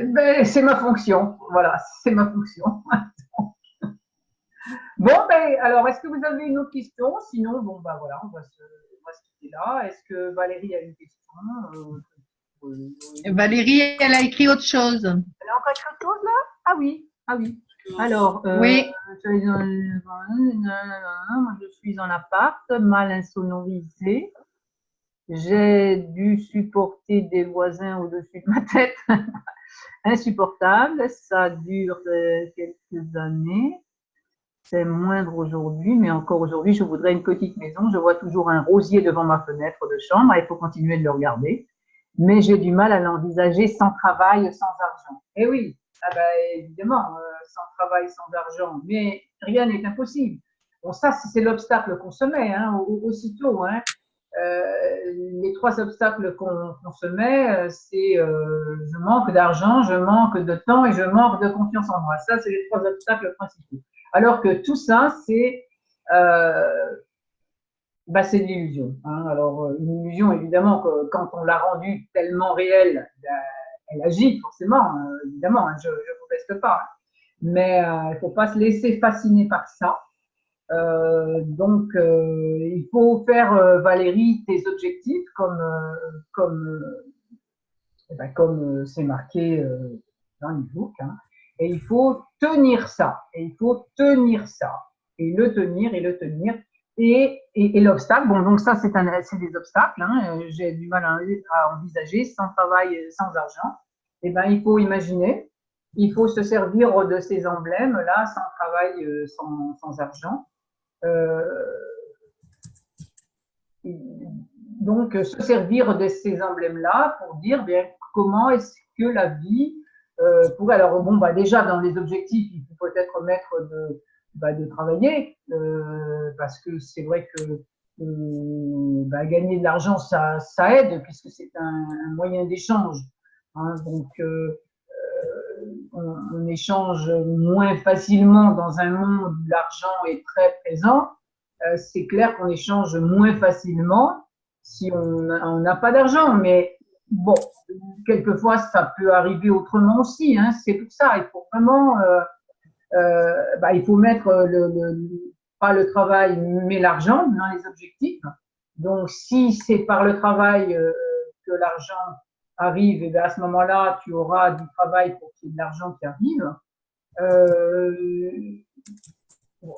ben, c'est ma fonction. Voilà, c'est ma fonction. Bon, ben, alors, est-ce que vous avez une autre question? Sinon, bon, ben voilà, on va se quitter là. Est-ce que Valérie a une question? Valérie, elle a écrit autre chose. Elle a encore écrit autre chose là? Ah oui, ah oui. Alors, oui. Moi, je suis en appart, mal insonorisé. J'ai dû supporter des voisins au-dessus de ma tête. Insupportable. Ça dure quelques années. C'est moindre aujourd'hui, mais encore aujourd'hui, je voudrais une petite maison. Je vois toujours un rosier devant ma fenêtre de chambre. Il faut continuer de le regarder. Mais j'ai du mal à l'envisager sans travail, sans argent. Eh oui, ah ben, évidemment, sans travail, sans argent. Mais rien n'est impossible. Bon, ça, c'est l'obstacle qu'on se met, hein, aussitôt, hein. Les trois obstacles qu'on se met, c'est je manque d'argent, je manque de temps et je manque de confiance en moi. Ça, c'est les trois obstacles principaux. Alors que tout ça, c'est bah, de l'illusion. Hein. Alors, une illusion, évidemment, que quand on l'a rendue tellement réelle, elle agit forcément, évidemment, hein, je ne vous reste pas. Mais il ne faut pas se laisser fasciner par ça. Donc, il faut faire, Valérie, tes objectifs comme c'est marqué dans l'e-book. Hein. Et il faut tenir ça. Et il faut tenir ça. Et le tenir, et le tenir. Et l'obstacle, bon, donc ça, c'est des obstacles. Hein, j'ai du mal à envisager, sans travail, sans argent. Eh ben, il faut imaginer. Il faut se servir de ces emblèmes-là, sans travail, sans argent. Donc, se servir de ces emblèmes-là pour dire bien, comment est-ce que la vie pourrait. Alors, bon, bah, déjà, dans les objectifs, il faut peut-être mettre de travailler, parce que c'est vrai que gagner de l'argent, ça aide, puisque c'est un moyen d'échange. Hein, donc, on échange moins facilement dans un monde où l'argent est très présent. C'est clair qu'on échange moins facilement si on n'a pas d'argent. Mais bon, quelquefois, ça peut arriver autrement aussi. Hein. C'est pour ça, il faut vraiment, il faut mettre pas le travail, mais l'argent dans les objectifs. Donc, si c'est par le travail que l'argent arrive, et bien à ce moment-là, tu auras du travail pour qu'il y ait de l'argent qui arrive.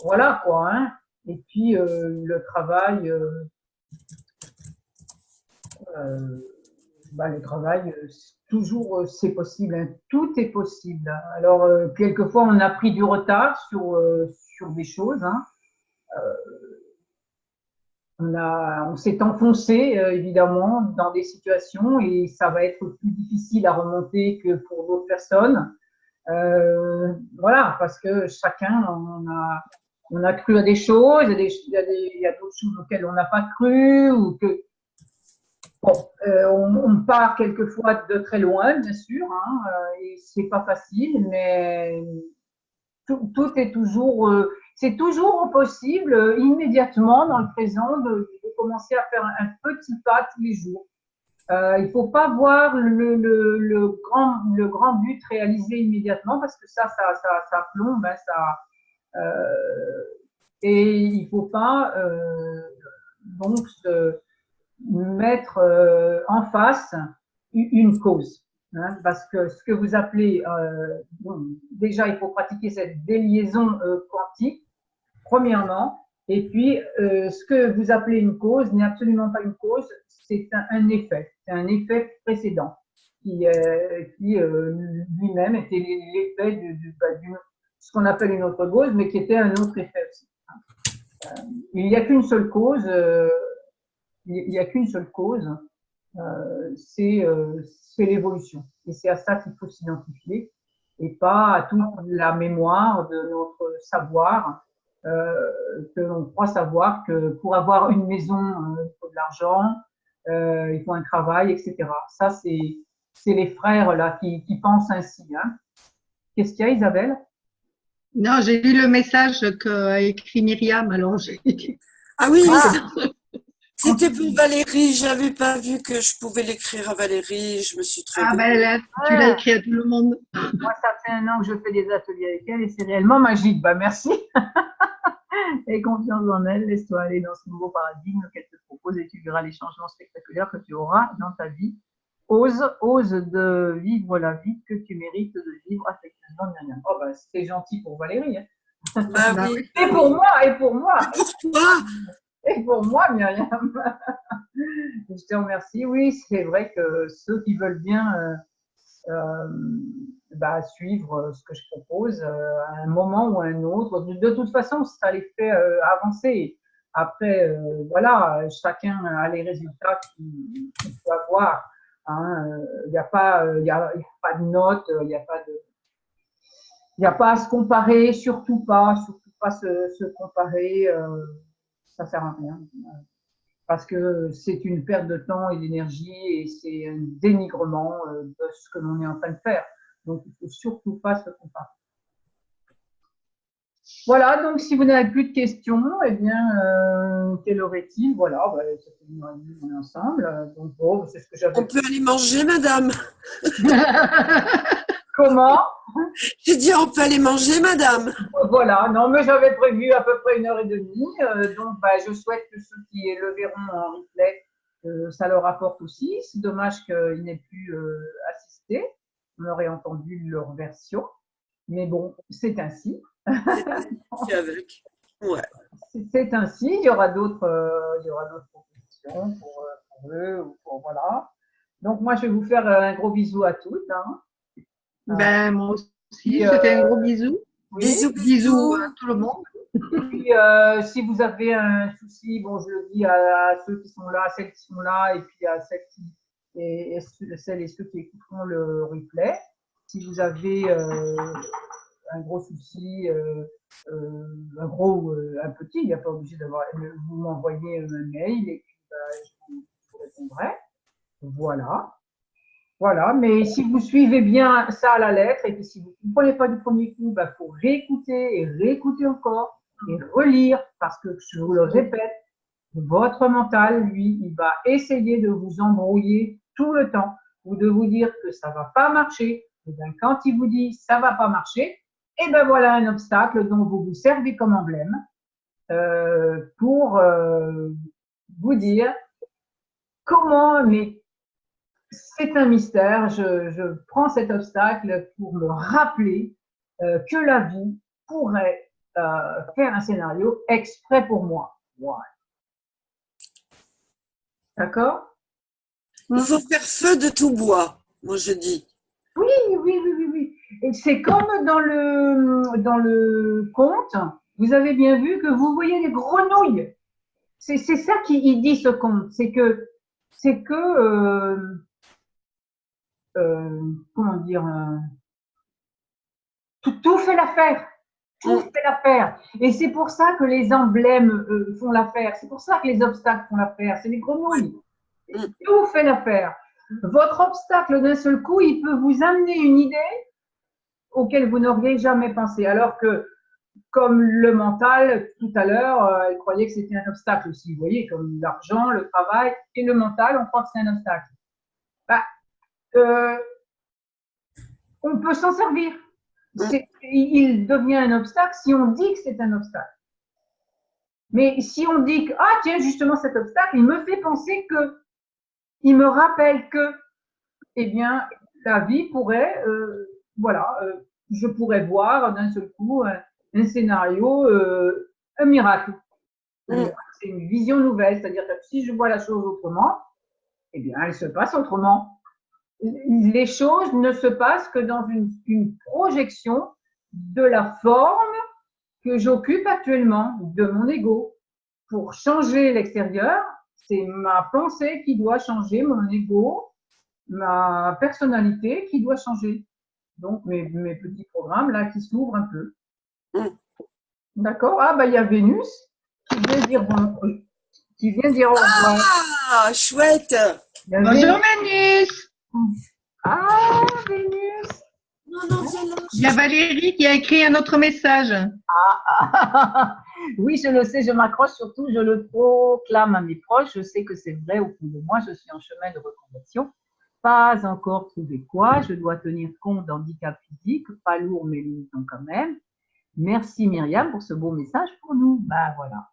Voilà quoi. Hein. Et puis le travail, le travail, toujours c'est possible. Hein. Tout est possible. Alors quelquefois on a pris du retard sur des choses. Hein. On s'est enfoncé évidemment dans des situations et ça va être plus difficile à remonter que pour d'autres personnes. Voilà, parce que chacun on a cru à des choses, il y a d'autres choses auxquelles on n'a pas cru, ou que bon, on part quelquefois de très loin, bien sûr, hein, et c'est pas facile, mais tout est toujours, c'est toujours possible immédiatement dans le présent de commencer à faire un petit pas tous les jours. Il ne faut pas voir le grand but réalisé immédiatement parce que ça plombe, hein, et il ne faut pas donc se mettre en face une cause. Hein, parce que ce que vous appelez, déjà, il faut pratiquer cette déliaison quantique, premièrement. Et puis, ce que vous appelez une cause n'est absolument pas une cause, c'est un effet. C'est un effet précédent qui lui-même était l'effet de ce qu'on appelle une autre cause, mais qui était un autre effet aussi. il n'y a qu'une seule cause, il n'y a qu'une seule cause, c'est l'évolution. Et c'est à ça qu'il faut s'identifier et pas à toute la mémoire de notre savoir, que l'on croit savoir que pour avoir une maison, il faut de l'argent, il faut un travail, etc. Ça, c'est les frères là qui pensent ainsi. Hein. Qu'est-ce qu'il y a, Isabelle? Non, j'ai lu le message qu'a écrit Myriam, alors j'ai… Ah oui, Ah, c'était pour Valérie. J'avais pas vu que je pouvais l'écrire à Valérie. Je me suis Ah trompée. ben là, tu l'as écrit à tout le monde. moi, ça fait 1 an que je fais des ateliers avec elle et c'est réellement magique. Bah, merci. Aie confiance en elle, laisse-toi aller dans ce nouveau paradigme qu'elle te propose et tu verras les changements spectaculaires que tu auras dans ta vie. Ose de vivre la vie que tu mérites de vivre affectueusement, Myriam. Oh, bah, c'est gentil pour Valérie. Hein. Bah Bah oui. Et pour moi, et pour moi, Et pour toi, et pour moi, Myriam. Je te remercie. Oui, c'est vrai que ceux qui veulent bien bah, suivre ce que je propose à un moment ou à un autre. De toute façon, ça les fait avancer. Après, voilà, chacun a les résultats qu'il peut avoir. Il n'y a pas, y a pas de notes, il n'y a pas de, il a pas à se comparer, surtout pas se comparer. Ça sert à rien parce que c'est une perte de temps et d'énergie et c'est un dénigrement de ce que l'on est en train de faire. Donc, il ne faut surtout pas se comparer. Voilà, donc si vous n'avez plus de questions, eh bien, quelle heure est-il? Voilà, bah, ça fait 1 heure et demie qu'on est ensemble. Donc, bon, c'est ce que j'avais. on peut aller manger, madame. Comment? J'ai dit, on peut aller manger, madame. Voilà, non, mais j'avais prévu à peu près 1 heure et demie. Donc, bah, je souhaite que ceux qui le verront en replay, ça leur apporte aussi. C'est dommage qu'ils n'aient pu assister. On aurait entendu leur version. Mais bon, c'est ainsi. C'est avec. Ouais. C'est ainsi. Il y aura d'autres propositions pour eux. Ou pour, voilà. Donc, moi, je vais vous faire un gros bisou à toutes. Hein. ben moi aussi, Puis, je te fais un gros bisou. oui. Bisous, Bisous bisous. à tout le monde. Et puis, si vous avez un souci, bon, je le dis à ceux qui sont là, à celles qui sont là, et puis à celles et ceux qui écouteront le replay. Si vous avez un gros souci, un gros ou un petit, il n'y a pas obligé d'avoir, vous m'envoyez un mail et puis je vous répondrai. Voilà. Voilà, mais si vous suivez bien ça à la lettre, et puis si vous ne comprenez pas du premier coup, il faut réécouter et réécouter encore et relire, parce que je vous le répète, votre mental, lui, il va essayer de vous embrouiller tout le temps, ou de vous dire que ça ne va pas marcher. Et bien, quand il vous dit ça ne va pas marcher, et bien voilà un obstacle dont vous vous servez comme emblème pour vous dire comment, mais c'est un mystère. Je prends cet obstacle pour me rappeler que la vie pourrait faire un scénario exprès pour moi. Ouais. D'accord? Il faut faire feu de tout bois, moi je dis. Oui, oui, oui, oui, oui. Et c'est comme dans le conte, vous avez bien vu que vous voyez les grenouilles. C'est ça qu'il dit ce conte. C'est que comment dire, tout fait l'affaire. Tout fait l'affaire. Et c'est pour ça que les emblèmes font l'affaire. C'est pour ça que les obstacles font l'affaire. C'est les grenouilles. Tout fait l'affaire. Votre obstacle, d'un seul coup, il peut vous amener une idée auquel vous n'auriez jamais pensé. Alors que, comme le mental, tout à l'heure, elle croyait que c'était un obstacle aussi. Vous voyez, comme l'argent, le travail et le mental, on croit que c'est un obstacle. Bah, on peut s'en servir. Il devient un obstacle si on dit que c'est un obstacle. Mais si on dit que, ah tiens, justement cet obstacle, il me fait penser que, il me rappelle que, eh bien, la vie pourrait, voilà, je pourrais voir d'un seul coup un scénario, un miracle. C'est une vision nouvelle, c'est-à-dire que si je vois la chose autrement, eh bien, elle se passe autrement. Les choses ne se passent que dans une projection de la forme que j'occupe actuellement, de mon ego. pour changer l'extérieur, c'est ma pensée qui doit changer, mon ego, ma personnalité qui doit changer. Donc, mes petits programmes là qui s'ouvrent un peu. D'accord? Ah, bah, il y a Vénus qui vient dire qui vient dire au revoir. Ah, chouette! Bonjour Vénus. Ah, Vénus! Non, viens là. Il y a Valérie qui a écrit un autre message. Oui, je le sais, je m'accroche, surtout je le proclame à mes proches. Je sais que c'est vrai au fond de moi, je suis en chemin de reconversion. Pas encore trouvé quoi, je dois tenir compte d'handicap physique, pas lourd mais limitant quand même. Merci Myriam pour ce beau message pour nous. Bah voilà.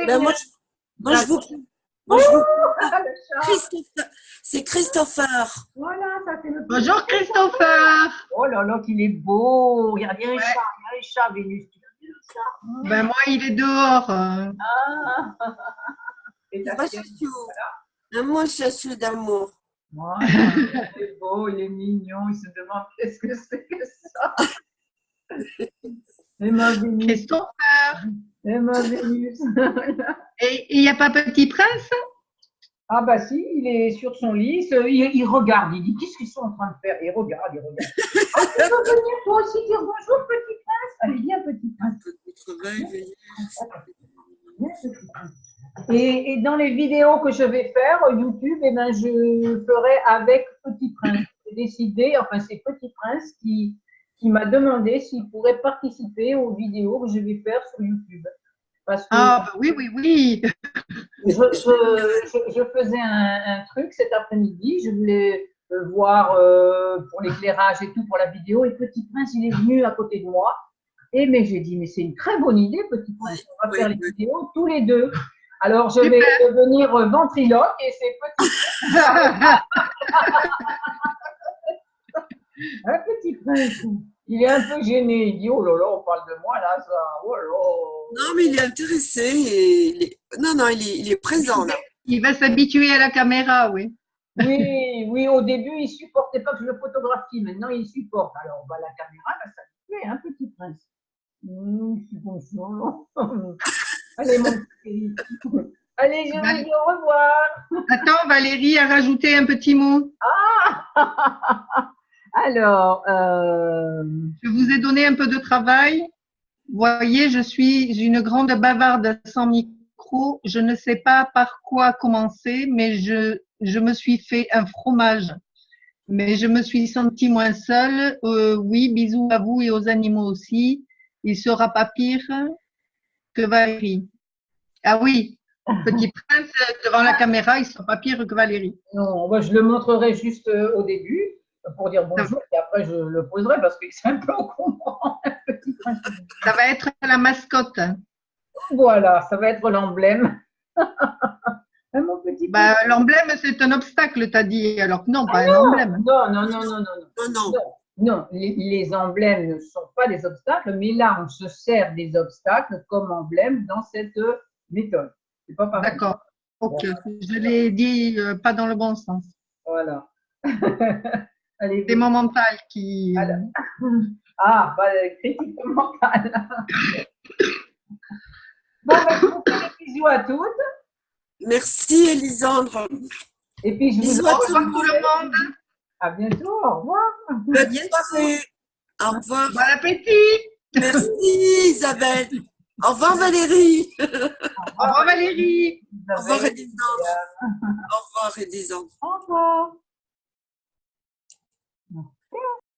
Ben, moi, je vous Christopher. C'est Christopher. Voilà, ça c'est le. Bonjour Christopher. Oh là là, qu'il est beau. Regardez, il y a un chat, Vénus. Ben moi, il est dehors. Moi, je suis d'amour. Voilà, il est beau, il est mignon. Il se demande qu'est-ce que c'est que ça. Et ma Vénus. Christopher. Et ma Vénus. Et il n'y a pas Petit Prince? Ah bah si, il est sur son lit, il regarde, il dit qu'est-ce qu'ils sont en train de faire? Il regarde. Ah, tu peux venir toi aussi dire bonjour Petit Prince? Allez, viens Petit Prince. Et dans les vidéos que je vais faire YouTube, eh ben, je ferai avec Petit Prince. J'ai décidé, enfin c'est Petit Prince qui m'a demandé s'il pourrait participer aux vidéos que je vais faire sur YouTube. Parce que bah oui. je faisais un truc cet après-midi, je voulais voir pour l'éclairage et tout pour la vidéo, et Petit Prince, il est venu à côté de moi. Et mais j'ai dit, mais c'est une très bonne idée, Petit Prince, on va faire les vidéos tous les deux. Alors je vais devenir ventriloque et c'est Petit Prince. Un Petit Prince. Il est un peu gêné, il dit oh là là, on parle de moi là, ça, oh là là. Non, mais il est intéressé. Il est présent là. Il va s'habituer à la caméra, oui. Oui, au début, il ne supportait pas que je le photographie, maintenant il supporte. Alors, bah, la caméra va s'habituer, hein, Petit Prince. Je suis conscient. Allez, mon petit. Allez, je vous dis au revoir. Attends, Valérie a rajouté un petit mot. Alors, je vous ai donné un peu de travail. Vous voyez, je suis une grande bavarde sans micro. Je ne sais pas par quoi commencer, mais je me suis fait un fromage. Mais je me suis sentie moins seule. Oui, bisous à vous et aux animaux aussi. Il sera pas pire que Valérie. Ah oui, Petit Prince devant la caméra, il sera pas pire que Valérie. Non, moi, je le montrerai juste au début pour dire bonjour et après je le poserai parce que c'est un peu encombrant. Ça va être la mascotte. Voilà, ça va être l'emblème. Mon petit l'emblème, c'est un obstacle, t'as dit. Alors que non, pas un emblème. Non, les emblèmes ne sont pas des obstacles, mais là, on se sert des obstacles comme emblème dans cette méthode. C'est pas pareil. D'accord. Ok. Voilà. Je l'ai dit pas dans le bon sens. Voilà. C'est mon mental qui. Critique mentale. Bon, je vous fais des bisous à toutes. Merci, Elisandre. Et puis, je vous dis au revoir tout le monde. À bientôt. Au revoir. Bonne soirée. Au revoir. Bon appétit. Merci, Isabelle. Au revoir, Valérie. Au revoir, Valérie. Au revoir, Elisandre. Au revoir, Elisandre. Au revoir.